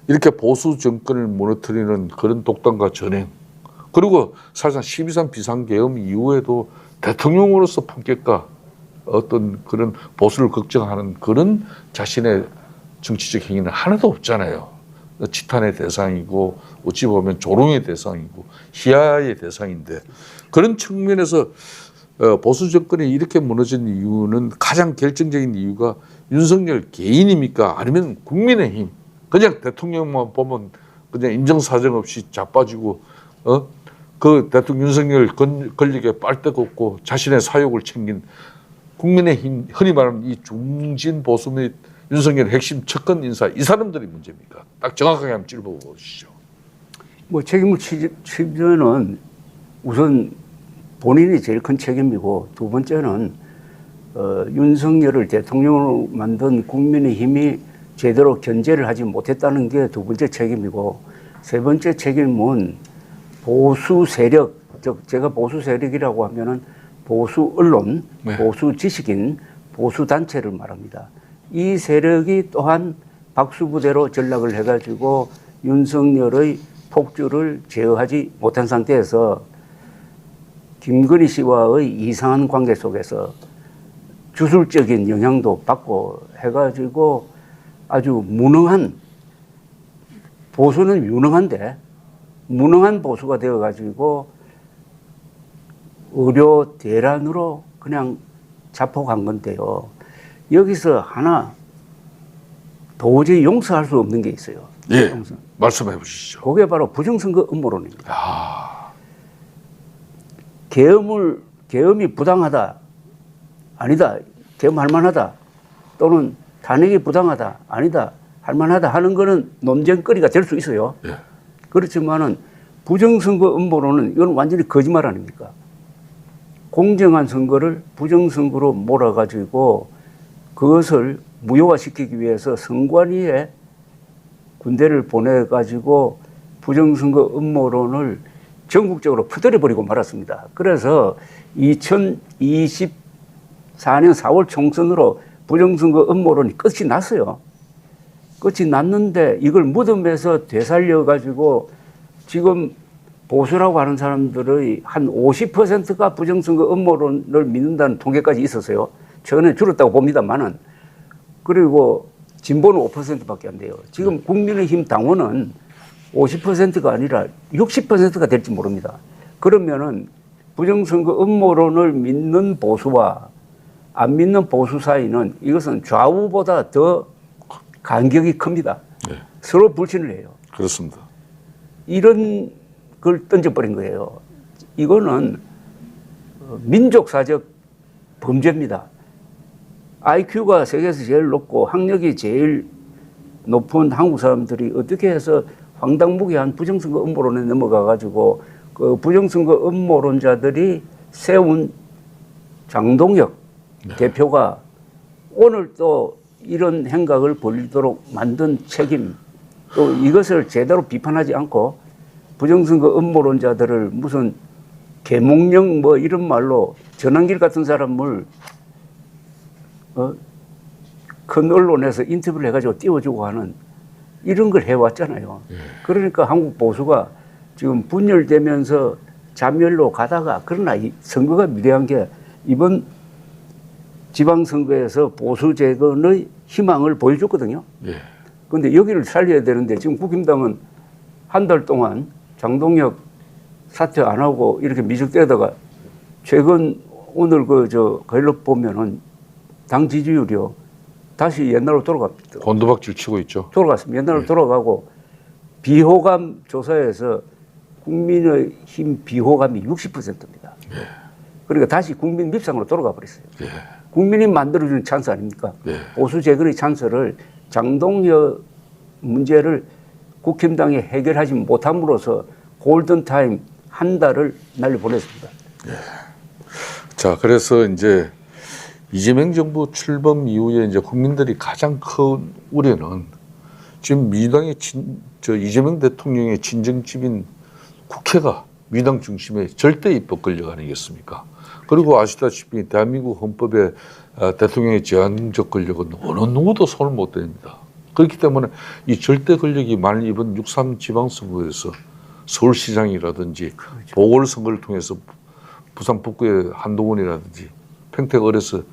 이렇게 보수 정권을 무너뜨리는 그런 독단과 전행, 그리고 사실상 12.3 비상계엄 이후에도 대통령으로서 판결과 어떤 그런 보수를 걱정하는 그런 자신의 정치적 행위는 하나도 없잖아요. 지탄의 대상이고 어찌 보면 조롱의 대상이고 희화의 대상인데, 그런 측면에서 보수 정권이 이렇게 무너진 이유는, 가장 결정적인 이유가 윤석열 개인입니까? 아니면 국민의힘? 그냥 대통령만 보면 그냥 인정사정 없이 자빠지고 그 대통령 윤석열 권력에 빨대 걷고 자신의 사욕을 챙긴 국민의힘, 흔히 말하는 이 중진 보수 및 윤석열 핵심 측근 인사, 이 사람들이 문제입니까? 딱 정확하게 한번 찔러보시죠. 뭐 책임을 지면은 우선 본인이 제일 큰 책임이고, 두 번째는 윤석열을 대통령으로 만든 국민의힘이 제대로 견제를 하지 못했다는 게 두 번째 책임이고, 세 번째 책임은 보수 세력, 즉 제가 보수 세력이라고 하면은 보수 언론, 네. 보수 지식인, 보수 단체를 말합니다. 이 세력이 또한 박수부대로 전락을 해가지고 윤석열의 폭주를 제어하지 못한 상태에서 김건희 씨와의 이상한 관계 속에서 주술적인 영향도 받고 해가지고 아주 무능한, 보수는 유능한데 무능한 보수가 되어가지고 의료 대란으로 그냥 자폭한 건데요. 여기서 하나 도저히 용서할 수 없는 게 있어요. 예, 말씀해 보시죠. 그게 바로 부정선거 음모론입니다. 아, 계엄이 부당하다, 아니다, 계엄할 만하다, 또는 탄핵이 부당하다, 아니다, 할 만하다 하는 거는 논쟁거리가 될 수 있어요. 예. 그렇지만은 부정선거 음모론은 이건 완전히 거짓말 아닙니까? 공정한 선거를 부정선거로 몰아가지고 그것을 무효화시키기 위해서 선관위에 군대를 보내가지고 부정선거 음모론을 전국적으로 퍼뜨려버리고 말았습니다. 그래서 2024년 4월 총선으로 부정선거 음모론이 끝이 났어요. 끝이 났는데 이걸 무덤에서 되살려가지고 지금 보수라고 하는 사람들의 한 50%가 부정선거 음모론을 믿는다는 통계까지 있었어요. 최근에 줄었다고 봅니다만은. 그리고 진보는 5%밖에 안 돼요. 지금 국민의힘 당원은 50%가 아니라 60%가 될지 모릅니다. 그러면은 부정선거 음모론을 믿는 보수와 안 믿는 보수 사이는 이것은 좌우보다 더 간격이 큽니다. 네. 서로 불신을 해요. 그렇습니다. 이런 걸 던져버린 거예요. 이거는 민족사적 범죄입니다. IQ가 세계에서 제일 높고 학력이 제일 높은 한국 사람들이 어떻게 해서 황당무계한 부정선거 음모론에 넘어가가지고 그 부정선거 음모론자들이 세운 장동혁 대표가 오늘 또 이런 행각을 벌이도록 만든 책임, 또 이것을 제대로 비판하지 않고 부정선거 음모론자들을 무슨 계몽령 뭐 이런 말로 전환길 같은 사람을 큰 언론에서 인터뷰를 해가지고 띄워주고 하는 이런 걸 해왔잖아요. 그러니까 한국 보수가 지금 분열되면서 자멸로 가다가, 그러나 이 선거가 미래한 게 이번 지방선거에서 보수 재건의 희망을 보여줬거든요. 예. 근데 여기를 살려야 되는데 지금 국힘당은 한 달 동안 장동혁 사퇴 안 하고 이렇게 미적대다가 최근 오늘 갤럽 보면은 당 지지율이요 다시 옛날로 돌아갑니다. 곤두박질 치고 있죠. 돌아갔습니다. 옛날로 돌아가고 비호감 조사에서 국민의힘 비호감이 60%입니다. 그러니까 다시 국민 밉상으로 돌아가 버렸어요. 국민이 만들어주는 찬스 아닙니까? 보수 재건의 찬스를 장동혁 문제를 국힘당이 해결하지 못함으로써 골든타임 한 달을 날려보냈습니다. 자, 그래서 이제 이재명 정부 출범 이후에 이제 국민들이 가장 큰 우려는 지금 민주당의 이재명 대통령의 친정집인 국회가 민주당 중심의 절대 입법 권력 아니겠습니까? 그리고 아시다시피 대한민국 헌법에 대통령의 제한적 권력은 어느 누구도 손을 못 댑니다. 그렇기 때문에 이 절대 권력이 만일 이번 6.3 지방선거에서 서울시장이라든지 보궐선거를 통해서 부산 북구의 한동훈이라든지 평택을에서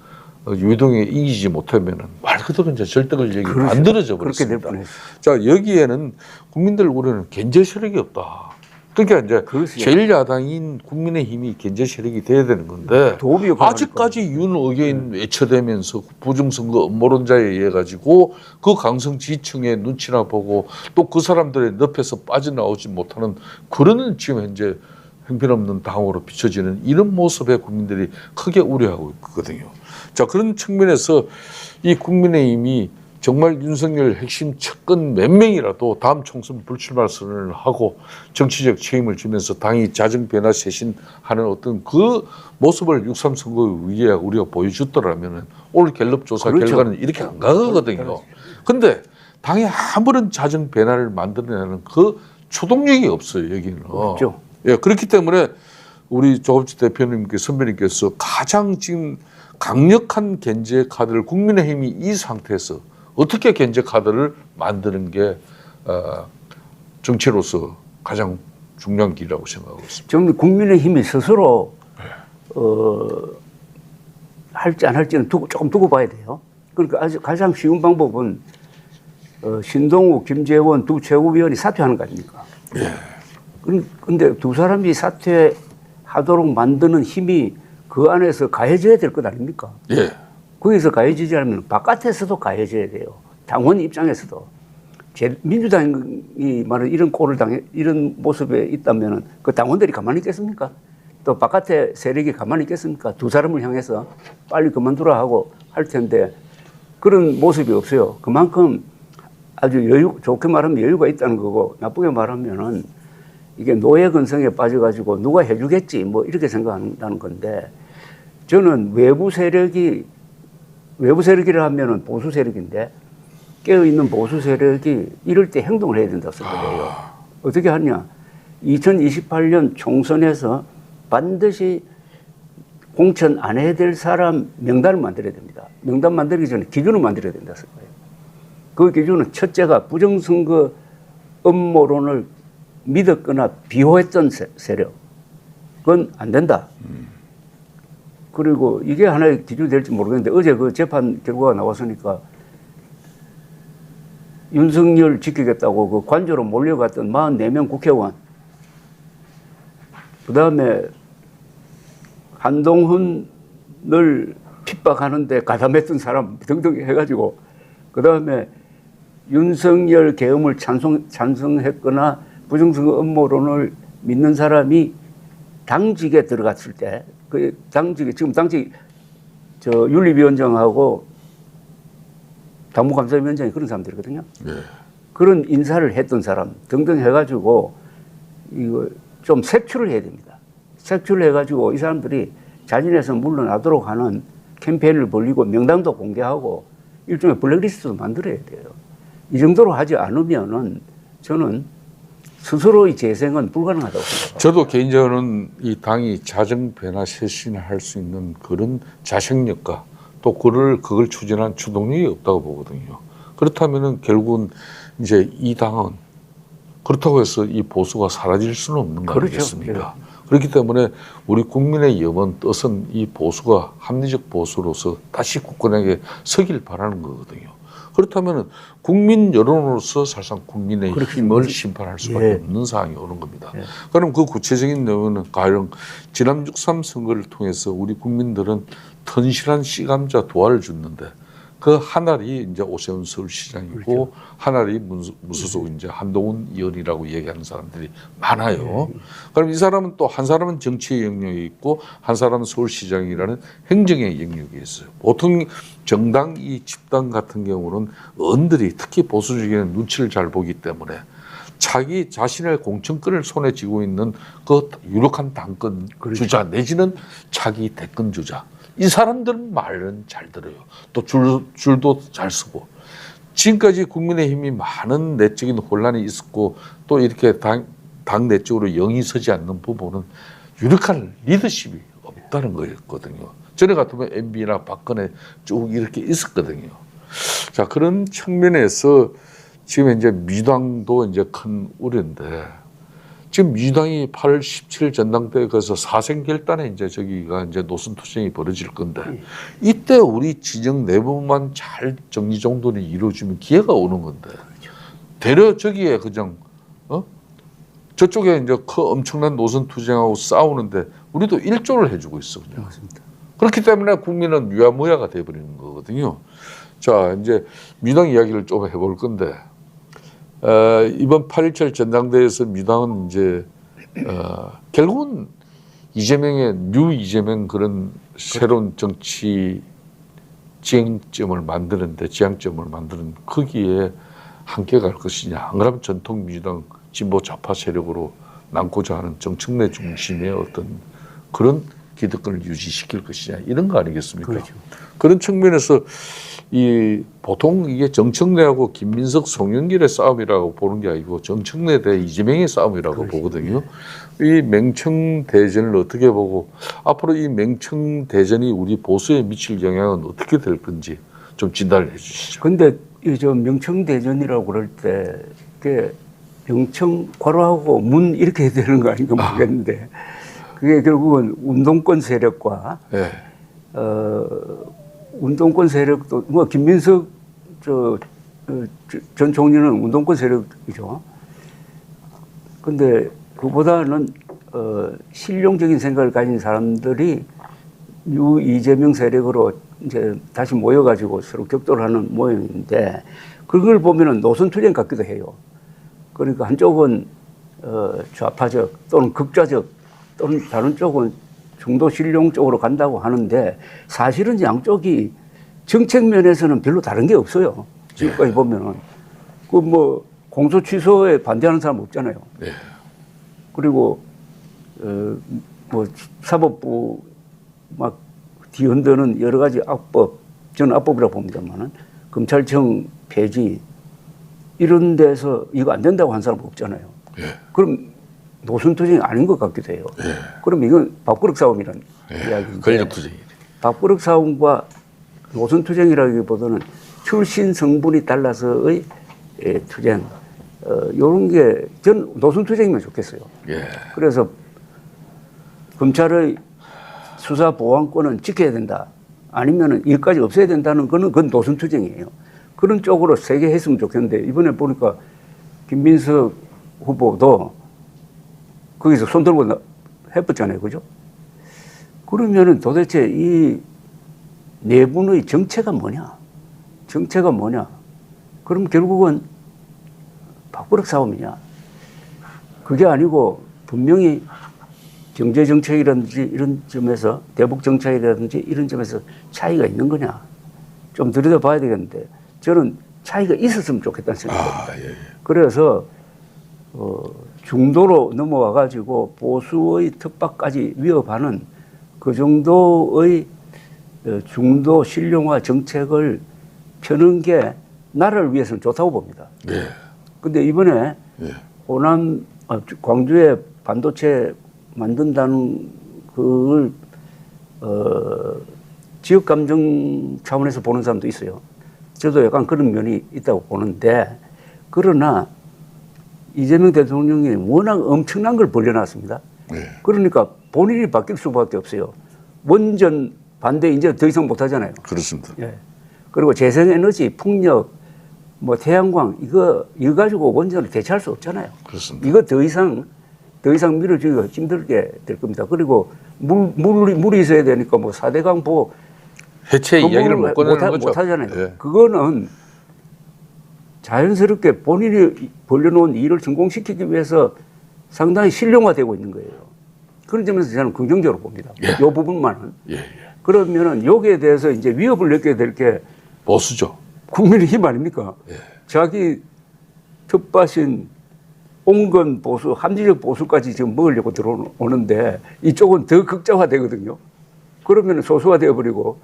유동에 이기지 못하면은 말 그대로 이제 절대 권력이 만들어져 버렸습니다. 자, 여기에는 국민들 우려는 견제 세력이 없다. 그러니까 이제 제일 야당인 국민의힘이 견제 세력이 돼야 되는 건데 아직까지 윤 의견 외쳐대면서 부정선거 음모론자에 의해 가지고 그 강성 지층의 눈치나 보고 또 그 사람들의 늪에서 빠져나오지 못하는 그런 지금 현재 형편없는 당으로 비춰지는 이런 모습에 국민들이 크게 우려하고 있거든요. 자, 그런 측면에서 이 국민의힘이 정말 윤석열 핵심 측근 몇 명이라도 다음 총선 불출마 선언을 하고 정치적 책임을 지면서 당이 자정 변화 쇄신하는 어떤 그 모습을 6.3 선거에 우리가 보여줬더라면 오늘 갤럽 조사 결과는 이렇게 안 가거든요. 그런데 당이 아무런 자정 변화를 만들어내는 그 추동력이 없어요, 여기는. 없죠. 예, 그렇기 때문에 우리 조갑지 선배님께서 가장 지금 강력한 견제 카드를 국민의힘이 이 상태에서 어떻게 견제 카드를 만드는 게 정치로서 가장 중요한 길이라고 생각하고 있습니다. 저는 국민의힘이 스스로 할지 안 할지는 조금 두고 봐야 돼요. 그러니까 아주 가장 쉬운 방법은 신동욱, 김재원 두 최고위원이 사퇴하는 거 아닙니까? 그런데 두 사람이 사퇴하도록 만드는 힘이 그 안에서 가해져야 될 것 아닙니까? 거기서 가해지지 않으면 바깥에서도 가해져야 돼요. 당원 입장에서도. 민주당이 말은 이런 꼴을 이런 모습에 있다면 그 당원들이 가만히 있겠습니까? 또 바깥에 세력이 가만히 있겠습니까? 두 사람을 향해서 빨리 그만두라 하고 할 텐데 그런 모습이 없어요. 그만큼 아주 좋게 말하면 여유가 있다는 거고 나쁘게 말하면은 이게 노예 근성에 빠져가지고 누가 해주겠지 뭐 이렇게 생각한다는 건데 저는 외부 세력이라 하면은 보수 세력인데 깨어있는 보수 세력이 이럴 때 행동을 해야 된다고 생각해요. 어떻게 하냐? 2028년 총선에서 반드시 공천 안 해야 될 사람 명단을 만들어야 됩니다. 명단 만들기 전에 기준을 만들어야 된다고 생각해요. 그 기준은 첫째가 부정선거 음모론을 믿었거나 비호했던 세력. 그건 안 된다. 그리고 이게 하나의 기준이 될지 모르겠는데 어제 그 재판 결과가 나왔으니까 윤석열 지키겠다고 그 관저로 몰려갔던 44명 국회의원 그다음에 한동훈을 핍박하는데 가담했던 사람 등등 해가지고 그다음에 윤석열 계엄을 찬성했거나 부정선거 음모론을 믿는 사람이 당직에 들어갔을 때 그 당직에 지금 당직 윤리위원장하고 당무감사위원장이 그런 사람들이거든요. 그런 인사를 했던 사람 등등 해가지고 이거 좀 색출을 해야 됩니다. 색출을 해가지고 이 사람들이 자진해서 물러나도록 하는 캠페인을 벌이고 명단도 공개하고 일종의 블랙리스트도 만들어야 돼요. 이 정도로 하지 않으면은 저는 스스로의 재생은 불가능하다고 생각합니다. 저도 개인적으로는 이 당이 자정 변화 쇄신을 할 수 있는 그런 자생력과 또 그걸 추진한 추동력이 없다고 보거든요. 그렇다면은 결국은 이제 이 당은 그렇다고 해서 이 보수가 사라질 수는 없는 거 아니겠습니까? 그렇기 때문에 우리 국민의 염원 뜻은 이 보수가 합리적 보수로서 다시 국권에게 서길 바라는 거거든요. 그렇다면 국민 여론으로서 사실상 국민의 힘을 심판할 수밖에 없는 상황이 오는 겁니다. 그럼 그 구체적인 내용은 가령 지난 6.3 선거를 통해서 우리 국민들은 튼실한 씨감자 도화를 줬는데 그 한 알이 이제 오세훈 서울시장이고 한 알이 무소속 이제 한동훈 의원이라고 얘기하는 사람들이 많아요. 그럼 이 사람은 또 한 사람은 정치의 영역이 있고 한 사람은 서울시장이라는 행정의 영역이 있어요. 보통 정당 이 집단 같은 경우는 의원들이 특히 보수 중에는 눈치를 잘 보기 때문에 자기 자신의 공천권을 손에 쥐고 있는 그 유력한 당권 주자 내지는 자기 대권 주자 이 사람들은 말은 잘 들어요. 또 줄도 잘 쓰고. 지금까지 국민의힘이 많은 내적인 혼란이 있었고 또 이렇게 당 내적으로 영이 서지 않는 부분은 유력한 리더십이 없다는 거였거든요. 전에 같으면 MB나 박근혜 쭉 이렇게 있었거든요. 자, 그런 측면에서 지금 이제 민주당도 이제 큰 우려인데 지금 민주당이 8월 17일 전당대회 가서 사생결단에 이제 저기가 이제 노선 투쟁이 벌어질 건데 이때 우리 진영 내부만 잘 정리정돈이 이루어지면 기회가 오는 건데 대려 저기에 그냥 저쪽에 이제 그 엄청난 노선 투쟁하고 싸우는데 우리도 일조를 해주고 있어 그냥. 맞습니다. 그렇기 때문에 국민은 유야무야가 돼버리는 거거든요. 자, 이제 민주당 이야기를 좀 해볼 건데. 이번 8.17 전당대회에서 민주당은 이제 결국은 이재명의 뉴 이재명 그런 새로운 정치 지향점을 만드는 거기에 함께 갈 것이냐. 안 그러면 전통 민주당 진보 좌파 세력으로 남고자 하는 정청래 중심의 어떤 그런 기득권을 유지시킬 것이냐 이런 거 아니겠습니까? 그렇죠. 그런 측면에서 이 보통 이게 정청래하고 김민석, 송영길의 싸움이라고 보는 게 아니고 정청래 대 이재명의 싸움이라고 그렇죠. 보거든요. 이 맹청 대전을 어떻게 보고 앞으로 이 맹청 대전이 우리 보수에 미칠 영향은 어떻게 될 건지 좀 진단을 해주시죠. 근데 이 저 명청 대전이라고 그럴 때 그게 명청 괄호하고 문 이렇게 해야 되는 거 아닌가 모르겠는데 그게 결국은 운동권 세력과 운동권 세력도 뭐 김민석 전 총리는 운동권 세력이죠. 근데 그보다는 실용적인 생각을 가진 사람들이 유 이재명 세력으로 이제 다시 모여가지고 서로 격돌하는 모양인데 그걸 보면은 노선 투쟁 같기도 해요. 그러니까 한쪽은 좌파적 또는 극좌적 또는 다른 쪽은 중도 실용 쪽으로 간다고 하는데 사실은 양쪽이 정책 면에서는 별로 다른 게 없어요. 지금까지 보면은 그 뭐 공소 취소에 반대하는 사람 없잖아요. 그리고 뭐 사법부 막 뒤흔드는 여러 가지 악법, 저는 악법이라고 봅니다만은 검찰청 폐지 이런 데서 이거 안 된다고 한 사람 없잖아요. 그럼 노선투쟁이 아닌 것 같기도 해요. 그럼 이건 밥그릇 싸움이라는 이야기인데 권력투쟁이. 밥그릇 싸움과 노선투쟁이라기보다는 출신 성분이 달라서의 투쟁 이런 게 전 노선투쟁이면 좋겠어요. 그래서 검찰의 수사 보안권은 지켜야 된다. 아니면은 일까지 없애야 된다는 거는 그건 노선투쟁이에요. 그런 쪽으로 세게 했으면 좋겠는데 이번에 보니까 김민석 후보도 거기서 손 들고 해봤잖아요. 그죠? 그러면은 도대체 이 내분의 정체가 뭐냐? 정체가 뭐냐? 그럼 결국은 밥그릇 싸움이냐? 그게 아니고 분명히 경제정책이라든지 이런 점에서 대북정책이라든지 이런 점에서 차이가 있는 거냐? 좀 들여다봐야 되겠는데 저는 차이가 있었으면 좋겠다는 생각입니다. 그래서 중도로 넘어와 가지고 보수의 텃밭까지 위협하는 그 정도의 중도 신령화 정책을 펴는 게 나라를 위해서는 좋다고 봅니다. 근데 이번에 호남, 광주에 반도체 만든다는 그걸 지역 감정 차원에서 보는 사람도 있어요. 저도 약간 그런 면이 있다고 보는데 그러나 이재명 대통령이 워낙 엄청난 걸 벌려놨습니다. 그러니까 본인이 바뀔 수밖에 없어요. 원전 반대 이제 더 이상 못 하잖아요. 그렇습니다. 예. 그리고 재생에너지, 풍력, 뭐 태양광 이거 가지고 원전을 대체할 수 없잖아요. 그렇습니다. 이거 더 이상 밀어주기가 힘들게 될 겁니다. 그리고 물이 있어야 되니까 뭐 4대 강보 해체 이야기를 못 꺼내는 거죠. 못 하잖아요. 예. 그거는 자연스럽게 본인이 벌려놓은 일을 성공시키기 위해서 상당히 실용화되고 있는 거예요. 그런 점에서 저는 긍정적으로 봅니다. 예. 이 부분만은. 예, 예. 그러면은 여기에 대해서 이제 위협을 느끼게 될 게 보수죠. 국민의힘 아닙니까? 예. 자기 텃밭인 온건 보수, 합리적 보수까지 지금 먹으려고 들어오는데 이쪽은 더 극자화되거든요. 그러면 소수화되어 버리고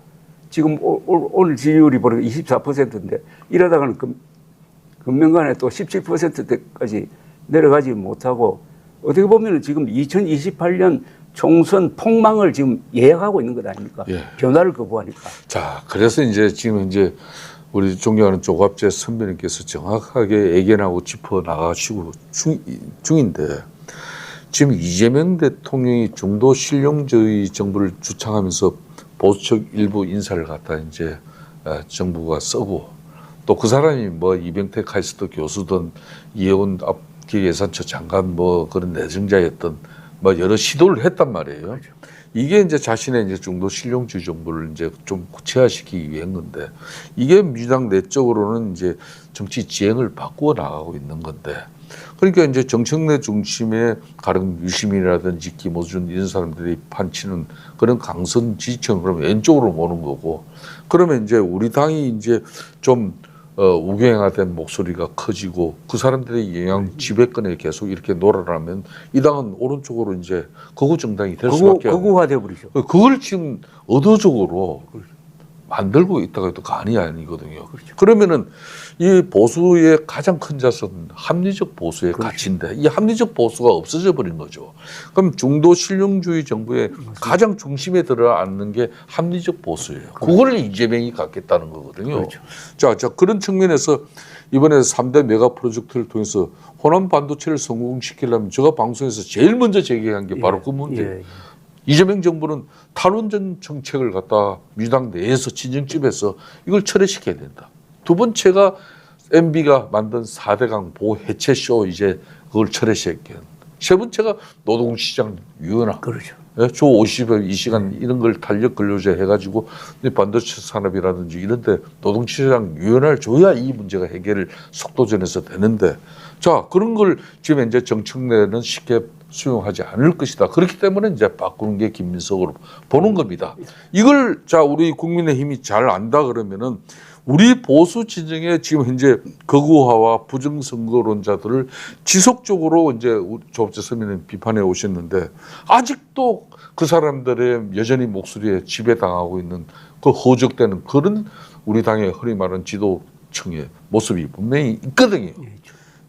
지금 오늘 지지율이 보니까 24%인데 이러다가는 금년간에 또 17%대까지 내려가지 못하고 어떻게 보면 지금 2028년 총선 폭망을 지금 예약하고 있는 것 아닙니까? 예. 변화를 거부하니까. 자, 그래서 이제 지금 이제 우리 존경하는 조갑재 선배님께서 정확하게 애견하고 짚어 나가시고 중인데 지금 이재명 대통령이 중도 실용주의 정부를 주창하면서 보수적 일부 인사를 갖다 이제 정부가 쓰고 또 그 사람이 뭐 이병택 하이스트 교수든 이혜원 기획예산처 장관 뭐 그런 내정자였던 뭐 여러 시도를 했단 말이에요. 그렇죠. 이게 이제 자신의 이제 중도 실용주의 정부를 이제 좀 구체화시키기 위한 건데 이게 민주당 내적으로는 이제 정치 지행을 바꾸어 나가고 있는 건데 그러니까 이제 정청래 중심의 가령 유시민이라든지 김어준 이런 사람들이 판치는 그런 강선 지지층을 그러면 왼쪽으로 모는 거고 그러면 이제 우리 당이 이제 좀 우경화된 목소리가 커지고 그 사람들의 영향 지배권에 계속 이렇게 놀아나면 이 당은 오른쪽으로 이제 거구 정당이 될 수밖에 없어요. 거구화돼 버리죠. 그걸 지금 의도적으로 만들고 있다가 해도 간이 아니거든요. 그렇죠. 그러면은 이 보수의 가장 큰 자손은 합리적 보수의 그렇죠. 가치인데 이 합리적 보수가 없어져 버린 거죠. 그럼 중도 실용주의 정부의 가장 중심에 들어앉는 게 합리적 보수예요. 그걸 이재명이 갖겠다는 거거든요. 그렇죠. 자, 그런 측면에서 이번에 3대 메가 프로젝트를 통해서 호남 반도체를 성공시키려면 제가 방송에서 제일 먼저 제기한 게 바로 그 문제예요. 예. 이재명 정부는 탈원전 정책을 갖다 민주당 내에서 진정집에서 이걸 철회시켜야 된다. 두 번째가 MB가 만든 4대강 보호 해체쇼 이제 그걸 철회시켜야 된다. 세 번째가 노동시장 유연화. 그렇죠. 주 50여 2시간 이런 걸 탄력 근로제 해가지고 반도체 산업이라든지 이런 데 노동시장 유연화를 줘야 이 문제가 해결을 속도전에서 되는데 자 그런 걸 지금 이제 정청래는 쉽게 수용하지 않을 것이다. 그렇기 때문에 이제 바꾸는 게 김민석으로 보는 겁니다. 이걸 자 우리 국민의힘이 잘 안다 그러면은 우리 보수 진영의 지금 현재 거구화와 부정선거론자들을 지속적으로 이제 조갑재 선배님 비판해 오셨는데 아직도 그 사람들의 여전히 목소리에 지배당하고 있는 그 허적되는 그런 우리 당의 흔히 말하는 지도층의 모습이 분명히 있거든요.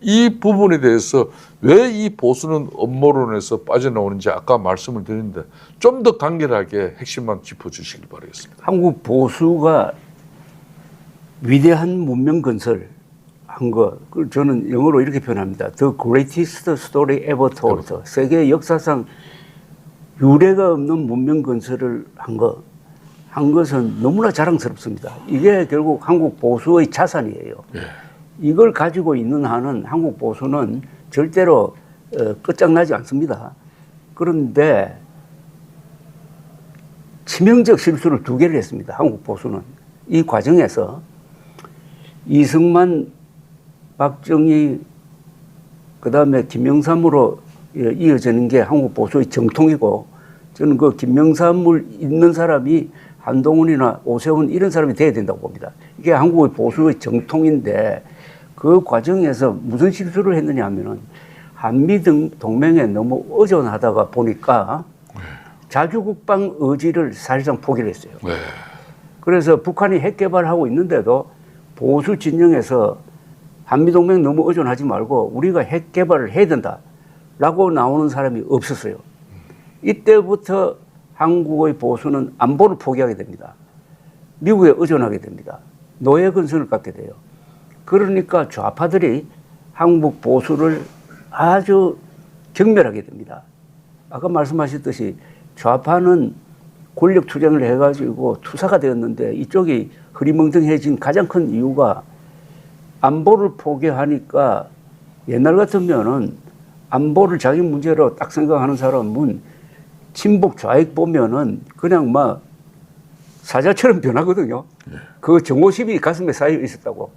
이 부분에 대해서 왜 이 보수는 음모론에서 빠져나오는지 아까 말씀을 드렸는데 좀 더 간결하게 핵심만 짚어주시길 바라겠습니다. 한국 보수가 위대한 문명 건설 한 거, 그걸 저는 영어로 이렇게 표현합니다. The greatest story ever told. 세계 역사상 유례가 없는 문명 건설을 한 것은 너무나 자랑스럽습니다. 이게 결국 한국 보수의 자산이에요. 예. 이걸 가지고 있는 한은 한국 보수는 절대로 끝장나지 않습니다. 그런데 치명적 실수를 2개를 했습니다. 한국 보수는. 이 과정에서 이승만, 박정희, 그다음에 김영삼으로 이어지는 게 한국 보수의 정통이고 저는 그 김영삼을 잇는 사람이 한동훈이나 오세훈 이런 사람이 돼야 된다고 봅니다. 이게 한국의 보수의 정통인데 그 과정에서 무슨 실수를 했느냐 하면은 한미 동맹에 너무 의존하다가 보니까 자주국방 의지를 사실상 포기를 했어요. 네. 그래서 북한이 핵 개발하고 있는데도 보수 진영에서 한미동맹 너무 의존하지 말고 우리가 핵 개발을 해야 된다라고 나오는 사람이 없었어요. 이때부터 한국의 보수는 안보를 포기하게 됩니다. 미국에 의존하게 됩니다. 노예 근성을 갖게 돼요. 그러니까 좌파들이 한국 보수를 아주 경멸하게 됩니다. 아까 말씀하셨듯이 좌파는 권력 투쟁을 해가지고 투사가 되었는데 이쪽이 흐리멍텅해진 가장 큰 이유가 안보를 포기하니까 옛날 같으면은 안보를 자기 문제로 딱 생각하는 사람은 친북 좌익 보면은 그냥 막 사자처럼 변하거든요. 그 정오심이 가슴에 쌓여 있었다고.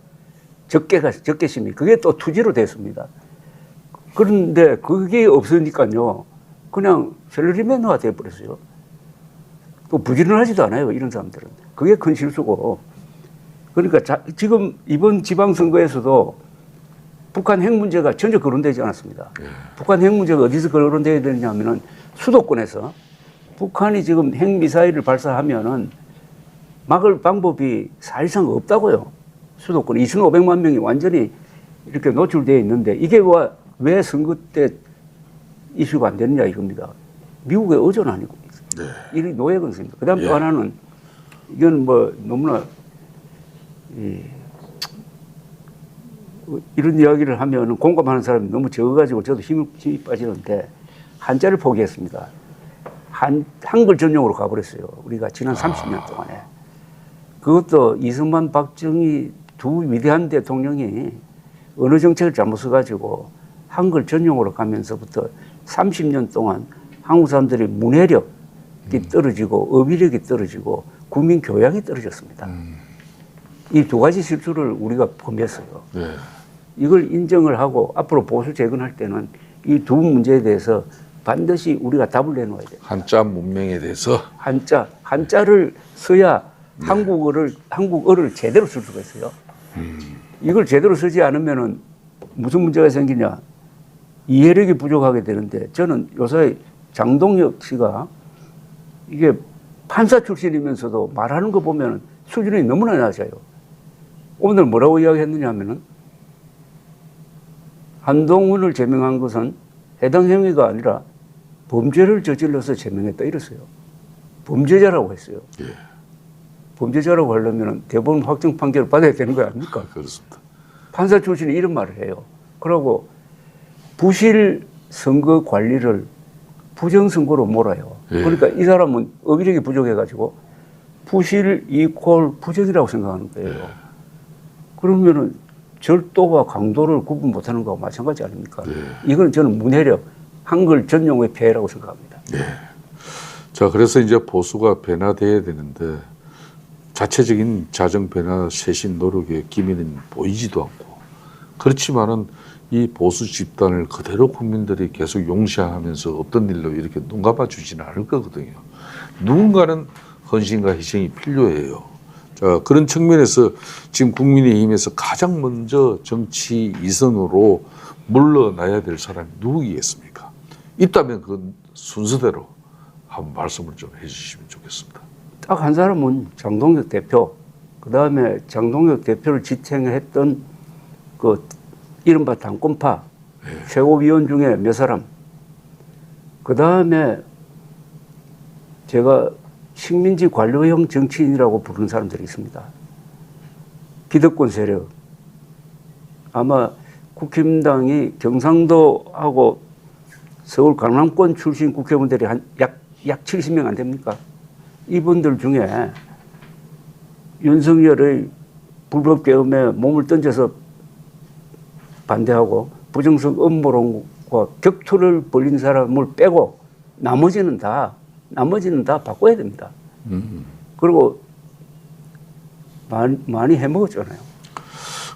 적개심이. 그게 또 투지로 됐습니다. 그런데 그게 없으니까요. 그냥 셀러리맨화가 돼버렸어요. 또 부지런하지도 않아요. 이런 사람들은. 그게 큰 실수고. 그러니까 지금 이번 지방선거에서도 북한 핵 문제가 전혀 거론되지 않았습니다. 북한 핵 문제가 어디서 거론되어야 되느냐면은 수도권에서 북한이 지금 핵미사일을 발사하면은 막을 방법이 사실상 없다고요. 수도권 2,500만 명이 완전히 이렇게 노출되어 있는데 이게 왜 선거 때 이슈가 안 되느냐 이겁니다. 미국의 의존 아니고. 이 노예 건설입니다. 그 다음 또 하나는 이건 뭐 너무나 이런 이야기를 하면 공감하는 사람이 너무 적어가지고 저도 힘이 빠지는데 한자를 포기했습니다. 한글 전용으로 가버렸어요. 우리가 지난 30년 동안에. 그것도 이승만, 박정희 두 위대한 대통령이 언어 정책을 잘못 써가지고 한글 전용으로 가면서부터 30년 동안 한국 사람들의 문해력이 떨어지고 어휘력이 떨어지고 국민 교양이 떨어졌습니다. 이 두 가지 실수를 우리가 범했어요. 이걸 인정을 하고 앞으로 보수 재건할 때는 이 두 문제에 대해서 반드시 우리가 답을 내놓아야 돼요. 한자 문명에 대해서 한자를 써야 한국어를 제대로 쓸 수가 있어요. 이걸 제대로 쓰지 않으면은 무슨 문제가 생기냐? 이해력이 부족하게 되는데 저는 요새 장동혁 씨가 이게 판사 출신이면서도 말하는 거 보면 수준이 너무나 낮아요. 오늘 뭐라고 이야기했느냐 하면은 한동훈을 제명한 것은 해당 행위가 아니라 범죄를 저질러서 제명했다 이랬어요. 범죄자라고 했어요. 범죄자라고 하려면 대법원 확정 판결을 받아야 되는 거 아닙니까? 그렇습니다. 판사 출신이 이런 말을 해요. 그러고 부실 선거 관리를 부정선거로 몰아요. 그러니까 이 사람은 어휘력이 부족해가지고 부실 이퀄 부정이라고 생각하는 거예요. 그러면은 절도와 강도를 구분 못하는 거하고 마찬가지 아닙니까? 이건 저는 문해력, 한글 전용의 폐해라고 생각합니다. 자, 그래서 이제 보수가 변화돼야 되는데 자체적인 자정 변화, 쇄신 노력의 기미는 보이지도 않고 그렇지만은 이 보수 집단을 그대로 국민들이 계속 용시하면서 없던 일로 이렇게 눈 감아주지는 않을 거거든요. 누군가는 헌신과 희생이 필요해요. 자, 그런 측면에서 지금 국민의힘에서 가장 먼저 정치 이선으로 물러나야 될 사람이 누구겠습니까? 있다면 그 순서대로 한번 말씀을 좀 해주시면 좋겠습니다. 딱 한 사람은 장동혁 대표, 그 다음에 장동혁 대표를 지탱했던 그 이른바 당권파 최고위원 중에 몇 사람, 그 다음에 제가 식민지 관료형 정치인이라고 부르는 사람들이 있습니다. 기득권 세력. 아마 국힘당이 경상도하고 서울 강남권 출신 국회의원들이 약 70명 안 됩니까? 이분들 중에 윤석열의 불법 계엄에 몸을 던져서 반대하고 부정성 음모론과 격투를 벌인 사람을 빼고 나머지는 다 바꿔야 됩니다. 그리고 많이 해먹었잖아요.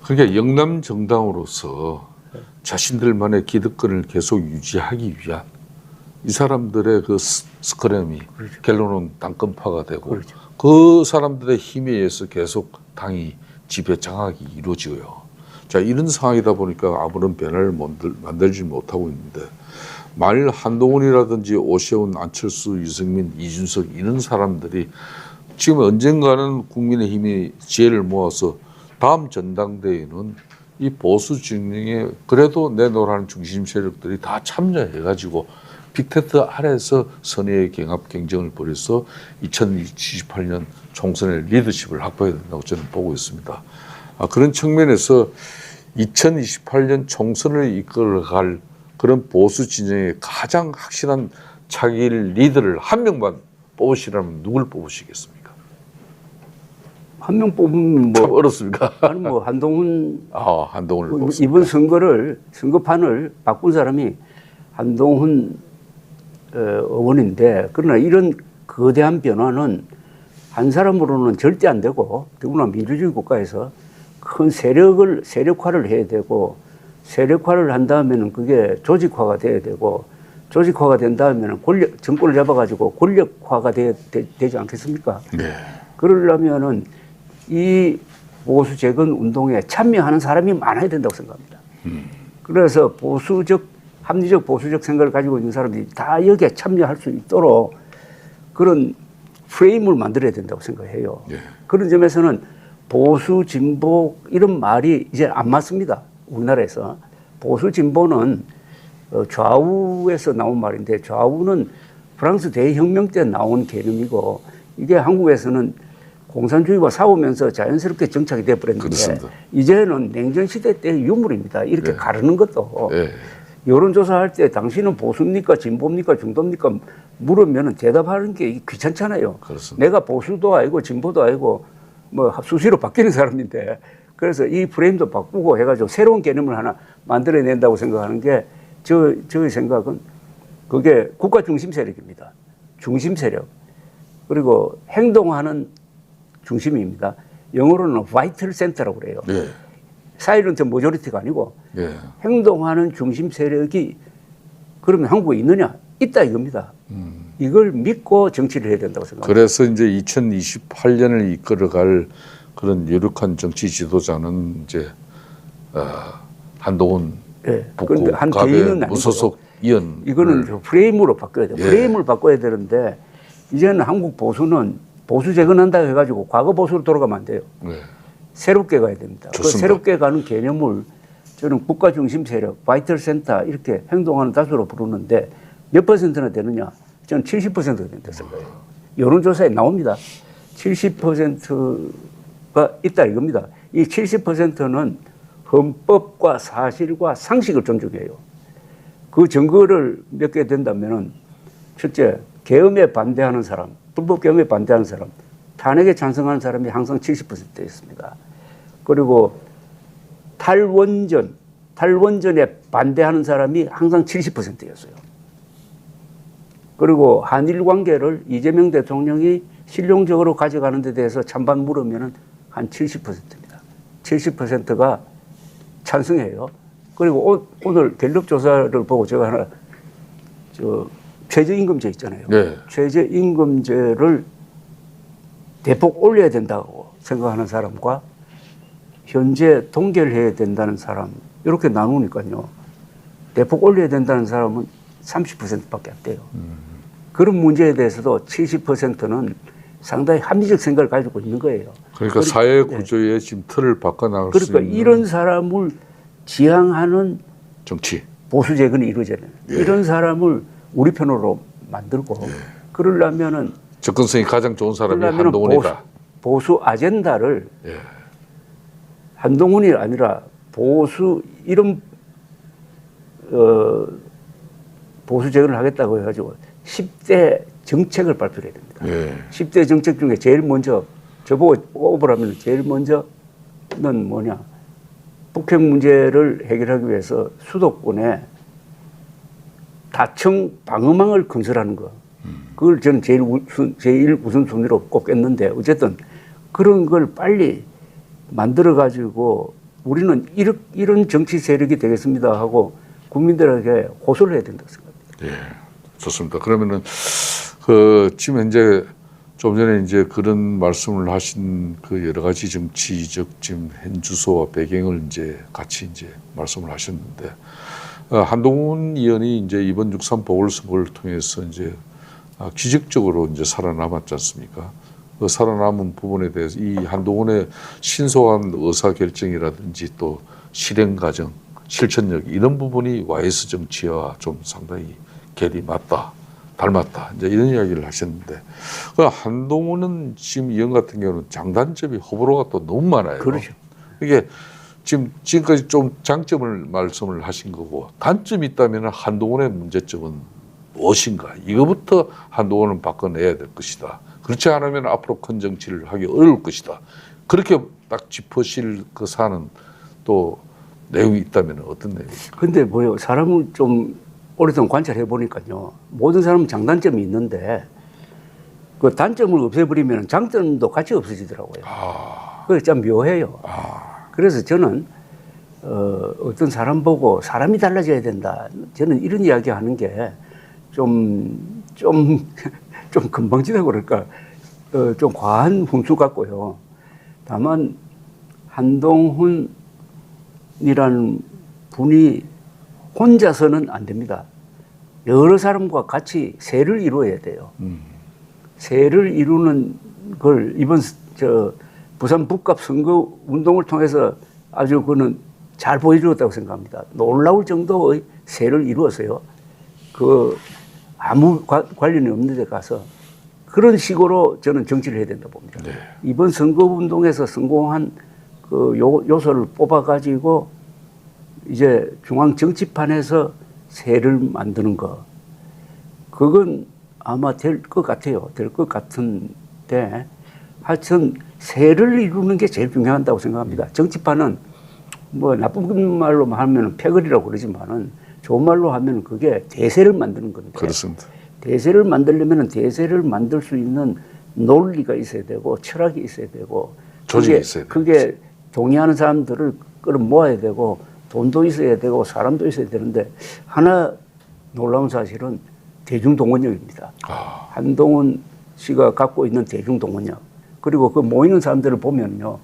그러니까 영남 정당으로서 자신들만의 기득권을 계속 유지하기 위한 이 사람들의 그 스크램이 결론은 당권파가 되고 그 사람들의 힘에 의해서 계속 당이 지배 장악이 이루어지고요. 자, 이런 상황이다 보니까 아무런 변화를 만들지 못하고 있는데 만일 한동훈이라든지 오세훈, 안철수, 유승민, 이준석 이런 사람들이 지금 언젠가는 국민의힘이 지혜를 모아서 다음 전당대회는 이 보수 진영에 그래도 내놓으라는 중심 세력들이 다 참여해가지고 빅텐트 아래에서 선의의 경합 경쟁을 벌여서 2028년 총선의 리더십을 확보해야 된다고 저는 보고 있습니다. 그런 측면에서 2028년 총선을 이끌어갈 그런 보수 진영의 가장 확실한 차기 리더를 한 명만 뽑으시라면 누굴 뽑으시겠습니까? 한 명 뽑으면 참 뭐 어렵습니까? 아니 뭐 한동훈 한동훈을 뭐 뽑습니다. 이번 선거판을 바꾼 사람이 한동훈 의원인데, 그러나 이런 거대한 변화는 한 사람으로는 절대 안 되고, 더구나 민주주의 국가에서 큰 세력화를 해야 되고, 세력화를 한 다음에는 그게 조직화가 돼야 되고, 조직화가 된 다음에는 정권을 잡아가지고 권력화가 되지 않겠습니까? 네. 그러려면은 이 보수 재건 운동에 참여하는 사람이 많아야 된다고 생각합니다. 그래서 합리적 보수적 생각을 가지고 있는 사람들이 다 여기에 참여할 수 있도록 그런 프레임을 만들어야 된다고 생각해요. 네. 그런 점에서는 보수 진보 이런 말이 이제 안 맞습니다. 우리나라에서 보수 진보는 좌우에서 나온 말인데, 좌우는 프랑스 대혁명 때 나온 개념이고, 이게 한국에서는 공산주의와 싸우면서 자연스럽게 정착이 되어버렸는데, 그렇습니다. 이제는 냉전시대 때의 유물입니다. 이렇게 네. 가르는 것도. 네. 여론조사할 때 당신은 보수입니까 진보입니까 중도입니까 물으면 대답하는 게 귀찮잖아요. 그렇습니다. 내가 보수도 아니고 진보도 아니고 뭐 수시로 바뀌는 사람인데, 그래서 이 프레임도 바꾸고 해가지고 새로운 개념을 하나 만들어낸다고 생각하는 게 저의 생각은 그게 국가 중심 세력입니다. 중심 세력. 그리고 행동하는 중심입니다. 영어로는 vital center라고 그래요. 네. 사이런트 모조리티가 아니고 네. 행동하는 중심 세력이 그러면 한국에 있느냐? 있다 이겁니다. 이걸 믿고 정치를 해야 된다고 생각합니다. 그래서 이제 2028년을 이끌어갈 그런 유력한 정치 지도자는 이제 한동훈 예. 북구 그런데 한 갑의 개인은 아니고 무소속 의원. 이거는 좀 프레임으로 바꿔야 돼요. 예. 프레임을 바꿔야 되는데, 이제는 한국 보수는 보수 재건한다 해가지고 과거 보수로 돌아가면 안 돼요. 네. 새롭게 가야 됩니다. 그 좋습니다. 새롭게 가는 개념을 저는 국가 중심 세력, 바이털 센터 이렇게 행동하는 다수로 부르는데, 몇 퍼센트나 되느냐? 저는 70%가 된다고 생각해요. 여론조사에 나옵니다. 70%가 있다 이겁니다. 이 70%는 헌법과 사실과 상식을 존중해요. 그 증거를 몇 개 된다면은, 첫째, 계엄에 반대하는 사람, 불법 계엄에 반대하는 사람, 탄핵에 찬성하는 사람이 항상 70%였습니다. 그리고 탈원전에 반대하는 사람이 항상 70%였어요. 그리고 한일 관계를 이재명 대통령이 실용적으로 가져가는 데 대해서 찬반 물으면은 한 70%입니다. 70%가 찬성해요. 그리고 오늘 갤럽 조사를 보고 제가 하나, 최저임금제 있잖아요. 네. 최저임금제를 대폭 올려야 된다고 생각하는 사람과 현재 동결해야 된다는 사람, 이렇게 나누니까요. 대폭 올려야 된다는 사람은 30%밖에 안 돼요. 그런 문제에 대해서도 70%는 상당히 합리적 생각을 가지고 있는 거예요. 그러니까 사회 구조의 지금 틀을 바꿔나갈 수 그러니까 있는 이런 사람을 지향하는 정치. 보수 재건이 이루어져요. 이런 사람을 우리 편으로 만들고 그러려면은 접근성이 가장 좋은 사람이 그러려면은 한동훈이다. 보수 아젠다를 예. 한동훈이 아니라 보수 이런 보수 재건을 하겠다고 해가지고 10대 정책을 발표해야 됩니다. 예. 10대 정책 중에 제일 먼저 저보고 뽑으라면 제일 먼저는 뭐냐? 북핵 문제를 해결하기 위해서 수도권에 다층 방어망을 건설하는 거. 그걸 저는 제일 우선순위로 꼽겠는데, 어쨌든 그런 걸 빨리 만들어 가지고 우리는 이런 정치 세력이 되겠습니다 하고 국민들에게 호소를 해야 된다고 생각합니다. 예. 좋습니다. 그러면은 지금 현재 좀 전에 이제 그런 말씀을 하신 그 여러 가지 정치적 지금 현주소와 배경을 이제 같이 이제 말씀을 하셨는데, 한동훈 의원이 이제 이번 6.3 보궐선거를 통해서 이제 기적적으로 이제 살아남았지 않습니까? 그 살아남은 부분에 대해서 이 한동훈의 신속한 의사 결정이라든지 또 실행 과정, 실천력 이런 부분이 YS 정치와 좀 상당히 결이 맞다. 닮았다. 이제 이런 이야기를 하셨는데, 한동훈은 지금 이 형 같은 경우는 장단점이 호불호가 또 너무 많아요. 그렇죠. 이게 지금까지 좀 장점을 말씀을 하신 거고, 단점이 있다면 한동훈의 문제점은 무엇인가 이거부터 한동훈은 바꿔내야 될 것이다. 그렇지 않으면 앞으로 큰 정치를 하기 어려울 것이다. 그렇게 딱 짚으실 그 사안은 또 내용이 있다면 어떤 내용입니까? 근데 뭐요? 사람을 좀 오랫동안 관찰해 보니까요. 모든 사람은 장단점이 있는데 그 단점을 없애버리면 장점도 같이 없어지더라고요. 그게 참 묘해요. 그래서 저는 어떤 사람 보고 사람이 달라져야 된다. 저는 이런 이야기 하는 게 좀 금방지다고 그럴까. 좀 과한 훈수 같고요. 다만 한동훈이라는 분이 혼자서는 안 됩니다. 여러 사람과 같이 세를 이루어야 돼요. 세를 이루는 걸 이번 부산 북갑 선거 운동을 통해서 아주 그는 잘 보여주었다고 생각합니다. 놀라울 정도의 세를 이루었어요. 아무 관련이 없는 데 가서 그런 식으로 저는 정치를 해야 된다고 봅니다. 네. 이번 선거 운동에서 성공한 그 요소를 뽑아가지고 이제 중앙 정치판에서 세를 만드는 거, 그건 아마 될 것 같아요. 될 것 같은데 하여튼 세를 이루는 게 제일 중요하다고 생각합니다. 정치판은 뭐 나쁜 말로 하면 패거리라고 그러지만은 좋은 말로 하면 그게 대세를 만드는 건데. 그렇습니다. 대세를 만들려면 대세를 만들 수 있는 논리가 있어야 되고 철학이 있어야 되고 조직이 있어야 되고 그게 동의하는 사람들을 끌어모아야 되고 돈도 있어야 되고 사람도 있어야 되는데 하나 놀라운 사실은 대중동원력입니다. 한동훈 씨가 갖고 있는 대중동원력 그리고 그 모이는 사람들을 보면요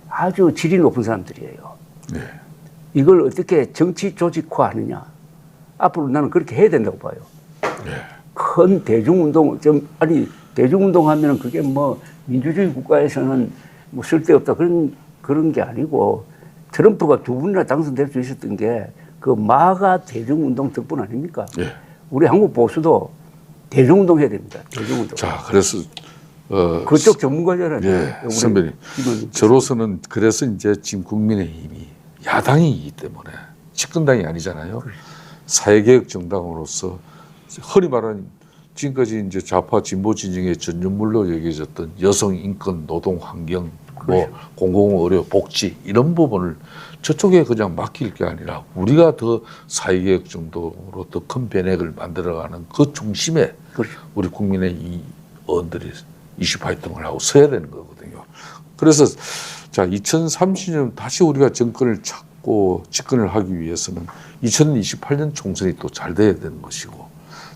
아주 질이 높은 사람들이에요. 네. 이걸 어떻게 정치 조직화하느냐 앞으로 나는 그렇게 해야 된다고 봐요. 네. 큰 대중운동, 대중운동 하면은 그게 뭐 민주주의 국가에서는 뭐 쓸데없다 그런 게 아니고 트럼프가 2번이나 당선될 수 있었던 게 그 마가 대중운동 덕분 아닙니까? 네. 우리 한국 보수도 대중운동 해야 됩니다. 대중운동. 자, 그래서 그쪽 전문가잖아요. 예, 선배님. 저로서는 그래서 이제 지금 국민의힘이 야당이기 때문에 집권당이 아니잖아요. 사회개혁 정당으로서 흔히 말하는 지금까지 이제 좌파 진보 진영의 전유물로 여겨졌던 여성 인권, 노동 환경, 뭐 공공 의료, 복지 이런 부분을 저쪽에 그냥 맡길 게 아니라 우리가 더 사회개혁 정도로 더 큰 변혁을 만들어가는 그 중심에 우리 국민의 이 의원들이 이슈 파이팅을 하고 서야 되는 거거든요. 그래서 자 2030년 다시 우리가 정권을 찾고 집권을 하기 위해서는 2028년 총선이 또 잘 돼야 되는 것이고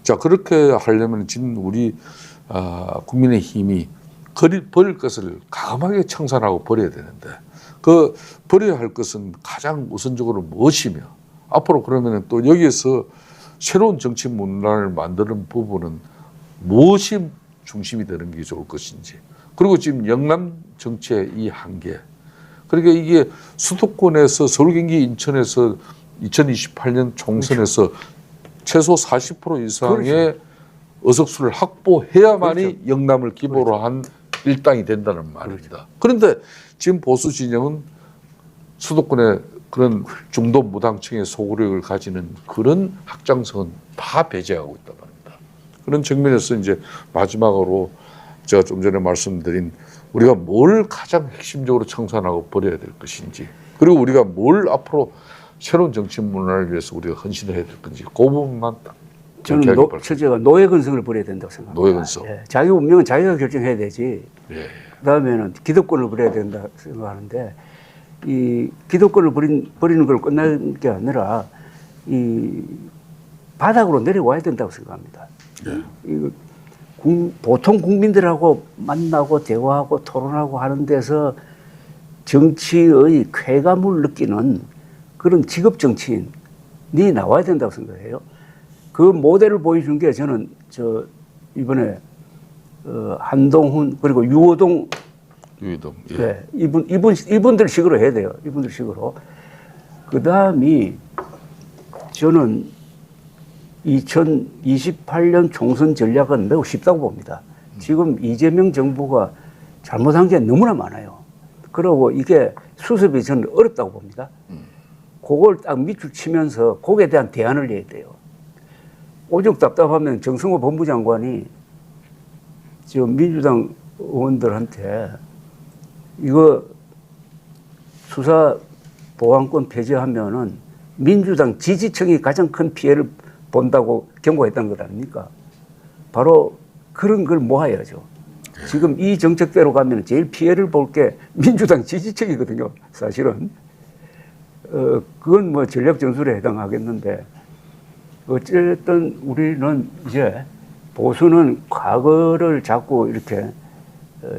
자 그렇게 하려면 지금 우리 국민의힘이 버릴 것을 과감하게 청산하고 버려야 되는데 그 버려야 할 것은 가장 우선적으로 무엇이며 앞으로 그러면 또 여기에서 새로운 정치 문화를 만드는 부분은 무엇이 중심이 되는 게 좋을 것인지 그리고 지금 영남 정치의 이 한계 그러니까 이게 수도권에서 서울 경기 인천에서 2028년 총선에서 최소 40% 이상의 의석수를 확보해야만이 영남을 기보로 한 일당이 된다는 말입니다. 그런데 지금 보수 진영은 수도권의 그런 중도 무당층의 소구력을 가지는 그런 확장성은 다 배제하고 있단 말입니다. 그런 측면에서 이제 마지막으로 제가 좀 전에 말씀드린 우리가 뭘 가장 핵심적으로 청산하고 버려야 될 것인지 그리고 우리가 뭘 앞으로 새로운 정치 문화를 위해서 우리가 헌신해야 될 건지 그 부분만 딱 저는 첫째가 노예 근성을 버려야 된다고 생각합니다. 노예 근성. 예, 자기 운명은 자기가 결정해야 되지. 예. 그다음에는 기득권을 버려야 된다 생각하는데 이 기득권을 버리는 걸 끝나는 게 아니라 이 바닥으로 내려와야 된다고 생각합니다. 예. 보통 국민들하고 만나고 대화하고 토론하고 하는 데서 정치의 쾌감을 느끼는 그런 직업 정치인이 나와야 된다고 생각해요. 그 모델을 보여준 게 저는 이번에 한동훈 그리고 유호동 예. 네, 이분들 식으로 해야 돼요. 이분들 식으로. 그 다음이 저는 2028년 총선 전략은 매우 쉽다고 봅니다. 지금 이재명 정부가 잘못한 게 너무나 많아요. 그리고 이게 수습이 저는 어렵다고 봅니다. 그걸 딱 밑줄 치면서 거기에 대한 대안을 내야 돼요. 오죽 답답하면 정성호 법무장관이 지금 민주당 의원들한테 이거 수사 보안권 폐지하면은 민주당 지지층이 가장 큰 피해를 본다고 경고했던 것 아닙니까? 바로 그런 걸 모아야죠. 지금 이 정책대로 가면 제일 피해를 볼 게 민주당 지지층이거든요. 사실은. 그건 뭐 전략 전술에 해당하겠는데 어쨌든 우리는 이제 보수는 과거를 자꾸 이렇게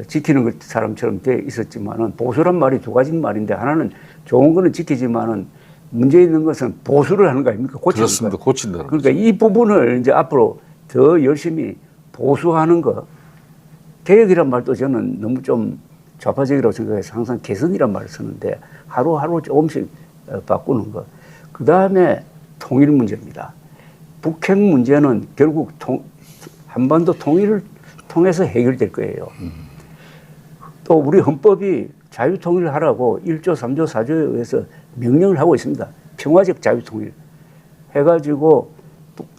지키는 사람처럼 돼 있었지만은 보수란 말이 두 가지 말인데 하나는 좋은 거는 지키지만은 문제 있는 것은 보수를 하는 거 아닙니까? 고치는 그렇습니다. 거. 고친다는 그러니까 이 부분을 이제 앞으로 더 열심히 보수하는 거. 개혁이란 말도 저는 너무 좀 좌파적이라고 생각해서 항상 개선이란 말을 쓰는데 하루하루 조금씩 바꾸는 거. 그 다음에 통일 문제입니다. 북핵 문제는 결국 한반도 통일을 통해서 해결될 거예요. 또 우리 헌법이 자유통일을 하라고 1조, 3조, 4조에 의해서 명령을 하고 있습니다. 평화적 자유통일 해가지고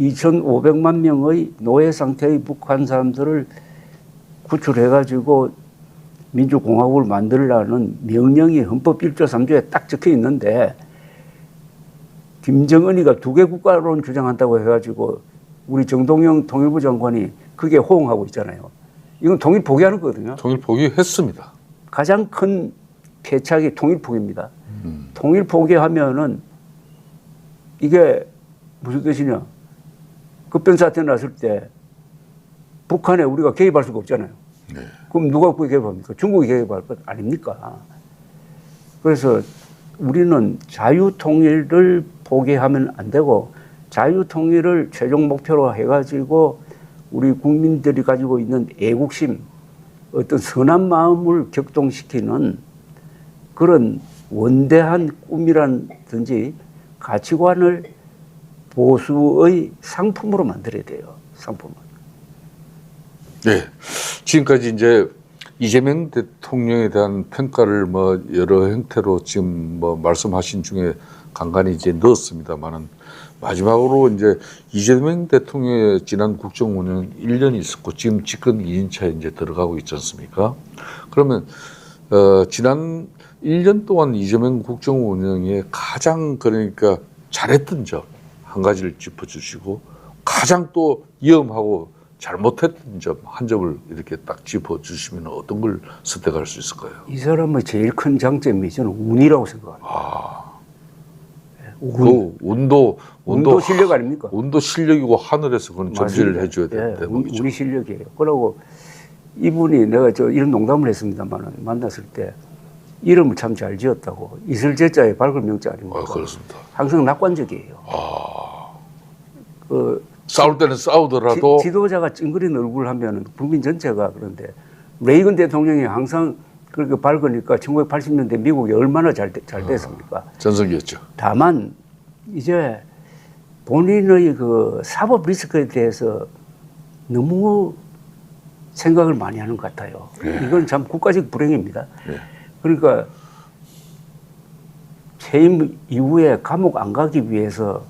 2,500만 명의 노예 상태의 북한 사람들을 구출해가지고 민주공화국을 만들라는 명령이 헌법 1조 3조에 딱 적혀 있는데 김정은이가 두 개 국가론 주장한다고 해가지고 우리 정동영 통일부 장관이 그게 호응하고 있잖아요. 이건 통일 포기하는 거거든요. 통일 포기했습니다. 가장 큰 패착이 통일 포기입니다. 통일 포기하면은 이게 무슨 뜻이냐. 급변사태 났을 때 북한에 우리가 개입할 수가 없잖아요. 네. 그럼 누가 개입합니까? 중국이 개입할 것 아닙니까? 그래서 우리는 자유통일을 포기하면 안 되고 자유통일을 최종 목표로 해가지고 우리 국민들이 가지고 있는 애국심, 어떤 선한 마음을 격동시키는 그런 원대한 꿈이라든지 가치관을 보수의 상품으로 만들어야 돼요. 상품을. 네. 지금까지 이제 이재명 대통령에 대한 평가를 뭐 여러 형태로 지금 뭐 말씀하신 중에 간간히 이제 넣었습니다만은 마지막으로 이제 이재명 대통령의 지난 국정 운영 1년이 있었고 지금 집권 2년차에 이제 들어가고 있지 않습니까? 그러면 지난 1년 동안 이재명 국정 운영에 가장 그러니까 잘했던 점 한 가지를 짚어주시고 가장 또 위험하고 잘못했던 점 한 점을 이렇게 딱 짚어주시면 어떤 걸 선택할 수 있을까요? 이 사람의 제일 큰 장점이 저는 운이라고 생각합니다. 운도 실력 아닙니까? 운도 실력이고 하늘에서 그건 점지를 맞습니다. 해줘야 되는 대목이죠. 운이 실력이에요. 그러고 이분이 내가 이런 농담을 했습니다만 만났을 때 이름을 참 잘 지었다고. 이슬제자의 밝은 명자 아닙니까? 그렇습니다. 항상 낙관적이에요. 싸울 때는 싸우더라도 지도자가 찡그린 얼굴을 하면 국민 전체가 그런데 레이건 대통령이 항상 그렇게 밝으니까 1980년대 미국이 얼마나 잘 됐습니까? 전성기였죠. 다만 이제 본인의 그 사법 리스크에 대해서 너무 생각을 많이 하는 것 같아요. 이건 참 국가적 불행입니다. 그러니까 퇴임 이후에 감옥 안 가기 위해서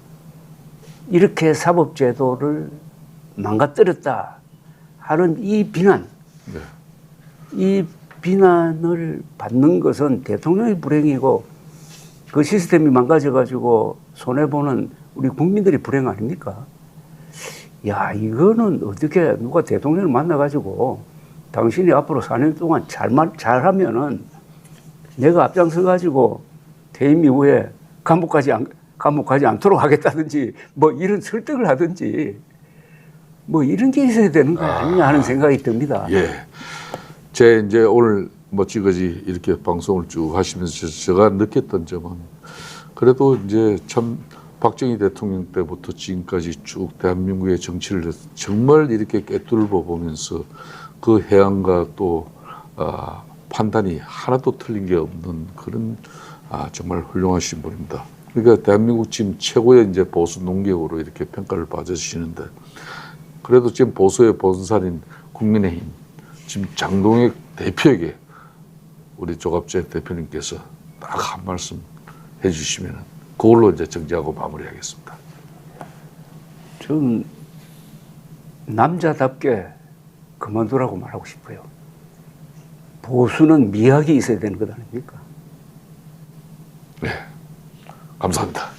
이렇게 사법제도를 망가뜨렸다 하는 이 비난, 이 비난을 받는 것은 대통령의 불행이고 그 시스템이 망가져가지고 손해보는 우리 국민들이 불행 아닙니까? 야, 이거는 어떻게 누가 대통령을 만나가지고 당신이 앞으로 4년 동안 잘하면은 내가 앞장서가지고 퇴임 이후에 감옥 가지 않도록 하겠다든지 뭐 이런 설득을 하든지 뭐 이런 게 있어야 되는 거 아니냐 하는 생각이 듭니다. 예. 제 이제 오늘 멋지거지 이렇게 방송을 쭉 하시면서 제가 느꼈던 점은 그래도 이제 참 박정희 대통령 때부터 지금까지 쭉 대한민국의 정치를 정말 이렇게 꿰뚫어 보면서 그 해안과 또 판단이 하나도 틀린 게 없는 그런 정말 훌륭하신 분입니다. 그러니까 대한민국 지금 최고의 이제 보수 농객으로 이렇게 평가를 받으시는데 그래도 지금 보수의 본산인 국민의힘 지금 장동혁 대표에게 우리 조갑재 대표님께서 딱 한 말씀 해주시면 그걸로 이제 정지하고 마무리하겠습니다. 저는 남자답게 그만두라고 말하고 싶어요. 보수는 미학이 있어야 되는 것 아닙니까? 네, 감사합니다.